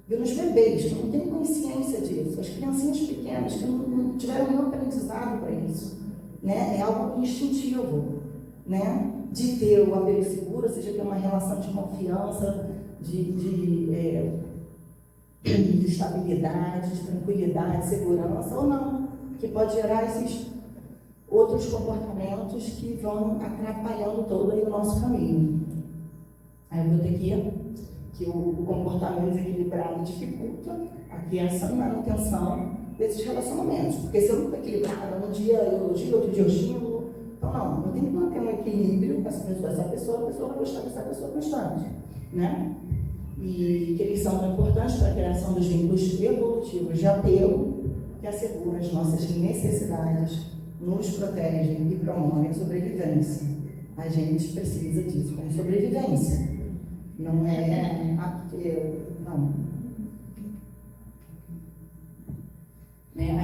Viu nos bebês, que não têm consciência disso. As criancinhas pequenas que não tiveram nenhum aprendizado para isso. Né? É algo instintivo, né? De ter o apego seguro, ou seja, ter uma relação de confiança, de estabilidade, de tranquilidade, segurança, ou não, que pode gerar esses outros comportamentos que vão atrapalhando todo aí o nosso caminho. Aí eu vou ter que o comportamento desequilibrado dificulta a criação e manutenção desses relacionamentos, porque se eu não estou equilibrada, um dia eu elogio, outro dia eu xingo. Então, eu tenho que manter um equilíbrio com essa pessoa. A pessoa vai gostar dessa pessoa constante, né? E que eles são tão importantes para a criação dos vínculos evolutivos de apego que asseguram as nossas necessidades, nos protegem e promovem a sobrevivência. A gente precisa disso como sobrevivência. Não é porque... Não.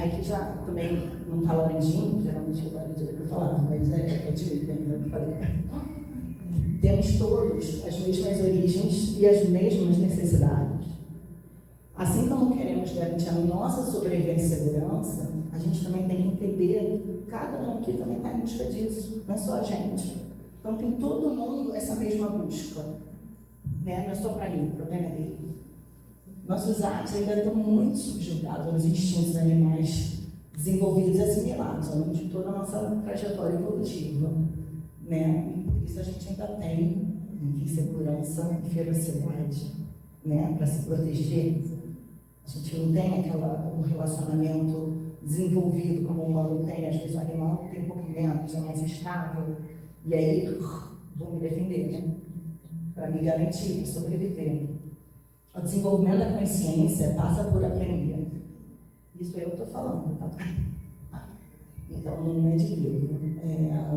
Aí que já também não está laranjinho, geralmente é laranjinha que eu falava, mas é direito ainda, eu falei. Temos todos as mesmas origens e as mesmas necessidades. Assim como queremos garantir a nossa sobrevivência e segurança, a gente também tem que entender que cada um aqui também está em busca disso, não é só a gente. Então tem todo mundo essa mesma busca. Né? Não é só para mim, o problema é dele. Nossos atos ainda estão muito subjugados aos instintos animais desenvolvidos e assimilados ao longo de toda a nossa trajetória evolutiva. Né? E por isso a gente ainda tem insegurança e ferocidade, né? Para se proteger. A gente não tem um relacionamento desenvolvido como o humano tem, às vezes o animal tem um pouco menos, é mais estável, e aí vou me defender, né? Para me garantir, sobreviver. O desenvolvimento da consciência passa por aprender. Isso eu estou falando, tá? Então não é de livro, é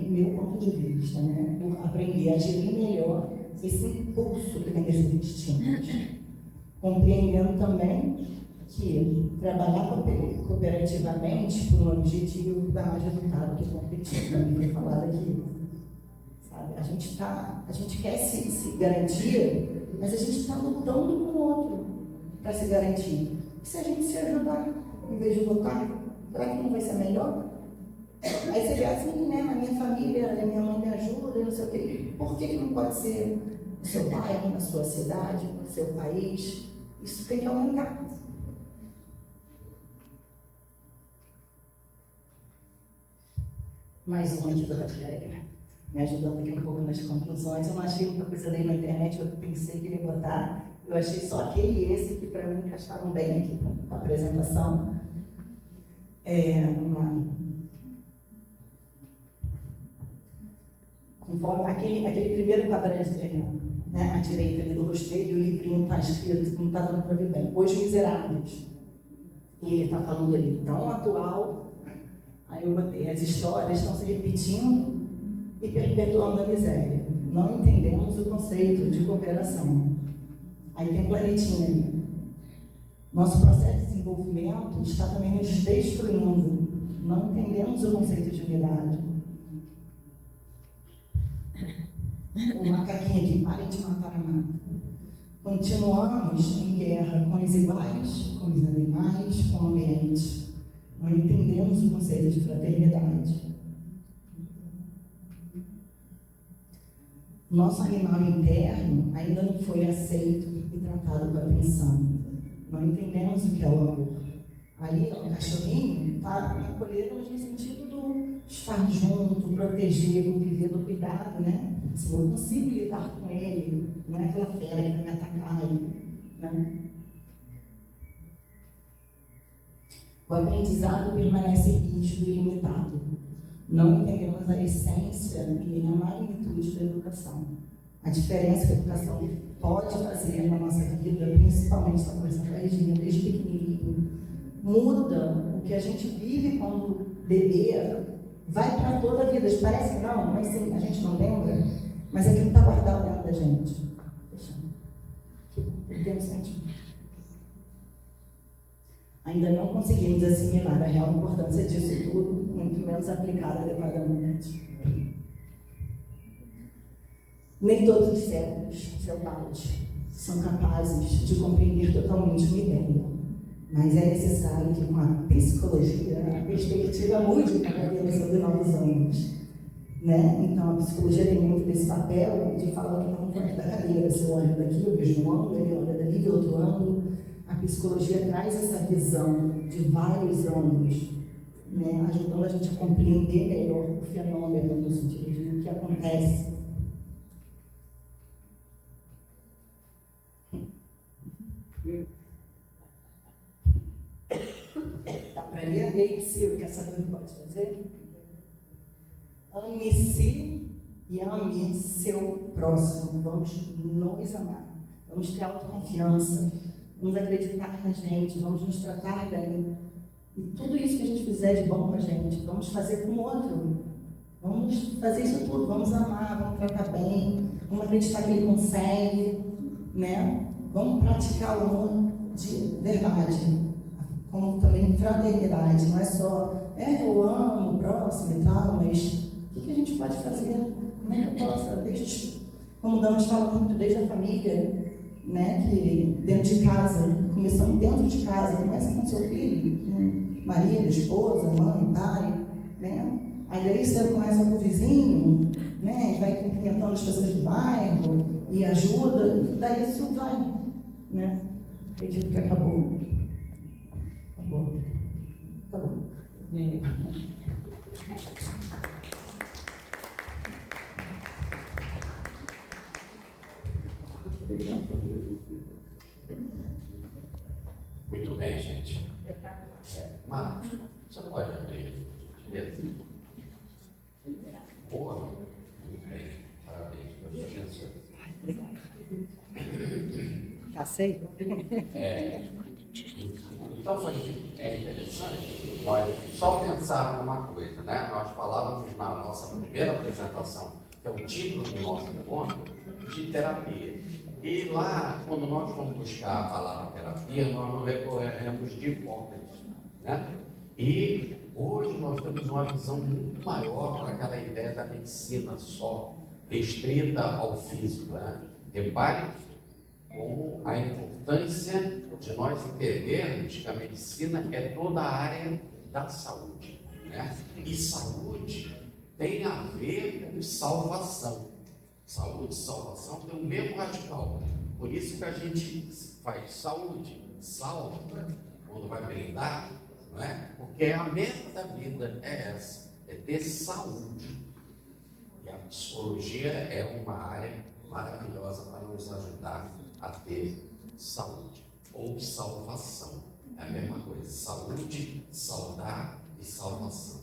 meu ponto de vista, né? Por aprender a gerir melhor esse impulso que vem desses instintos. Compreendendo também que trabalhar cooperativamente por um objetivo dá mais resultado que competir, também foi falado aqui. sabe? A gente quer se garantir, mas a gente está lutando com o outro para se garantir. E se a gente se ajudar, em vez de lutar, será que não vai ser melhor? Aí você vê assim, né? A minha família, a minha mãe me ajuda, não sei o quê. Por que não pode ser no seu bairro, na sua cidade, no seu país? Isso tem que aumentar. Mais um antes da me ajudando aqui um pouco nas conclusões. Eu não achei muita coisa ali na internet, eu pensei que ia botar. Eu achei só aquele e esse que para mim encaixaram bem aqui com a apresentação. Conforme aquele primeiro quadrante, né, à direita ali do rosteiro, o livrinho está escrito, não está dando para ver bem, Os Miseráveis. E ele está falando ali, tão atual. Aí eu botei, as histórias estão se repetindo e perpetuando a miséria. Não entendemos o conceito de cooperação. Aí tem planetinha ali. Nosso processo de desenvolvimento está também nos destruindo. Não entendemos o conceito de unidade. O macaquinho aqui, parem de matar a mata. Continuamos em guerra com os iguais, com os animais, com o ambiente. Não entendemos o conceito de fraternidade. Nosso animal interno ainda não foi aceito e tratado com atenção. Não entendemos o que é o amor. Ali, o cachorrinho está acolhido no sentido do estar junto, proteger, conviver, do cuidado, né? Se eu consigo lidar com ele, não é aquela fera que vai me atacar, né? O aprendizado permanece rígido e limitado. Não entendemos a essência e a magnitude da educação. A diferença que a educação pode fazer na nossa vida, principalmente essa coisa desde pequenininho, muda o que a gente vive quando bebê, vai para toda a vida. Parece que não, mas sim, a gente não lembra, mas aquilo está guardado dentro da gente. Perdemos sentimento. Ainda não conseguimos assimilar a real importância disso tudo, muito menos aplicar adequadamente. Nem todos os cérebros celulares são capazes de compreender totalmente uma ideia, mas é necessário que com a psicologia a perspectiva mude cada vez sobre novos ângulos. Né? Então a psicologia tem muito desse papel de falar que não é da cadeira. Se eu olho daqui, eu vejo um ângulo, ele olha dali, de outro ângulo. A psicologia traz essa visão de vários ângulos, né? Ajudando a gente a compreender melhor o fenômeno, no sentido de o que acontece. Dá para ler? E aí, Ciro, quer saber o que pode fazer? Ame-se e ame seu próximo. Vamos nos amar. Vamos ter autoconfiança. Vamos acreditar na gente. Vamos nos tratar bem. E tudo isso que a gente fizer de bom com a gente, vamos fazer com o outro. Vamos fazer isso tudo. Vamos amar, vamos tratar bem. Vamos acreditar que ele consegue. Né? Vamos praticar o amor de verdade. Como também fraternidade. Não é só, eu amo o próximo e tal, mas o que a gente pode fazer? Como é que eu posso, como Damos fala muito, desde a família, né, que dentro de casa, começando dentro de casa, começa com seu filho, com marido, esposa, mãe, pai, né? Aí daí você começa com o vizinho, né, vai cumprimentando as pessoas do bairro e ajuda, e daí isso vai, né? Acredito que acabou. Acabou. Acabou. Muito bem, gente. Marcos, você pode abrir? Boa. Muito bem. Parabéns pela sua atenção. Passei? Então foi interessante nós só pensar numa coisa, né? Nós falávamos na nossa primeira apresentação, que é o título do nosso encontro, de terapia. E lá, quando nós vamos buscar a palavra terapia, nós não recorremos de hipóteses, né? E hoje nós temos uma visão muito maior para aquela ideia da medicina só, restrita ao físico. Né? Repare com a importância de nós entendermos que a medicina é toda a área da saúde. Né? E saúde tem a ver com salvação. Saúde e salvação tem o mesmo radical. Por isso que a gente faz saúde, salva, quando vai brindar, não é? Porque a meta da vida é essa, é ter saúde. E a psicologia é uma área maravilhosa para nos ajudar a ter saúde ou salvação. É a mesma coisa, saúde, saudar e salvação.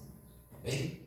Tá bem?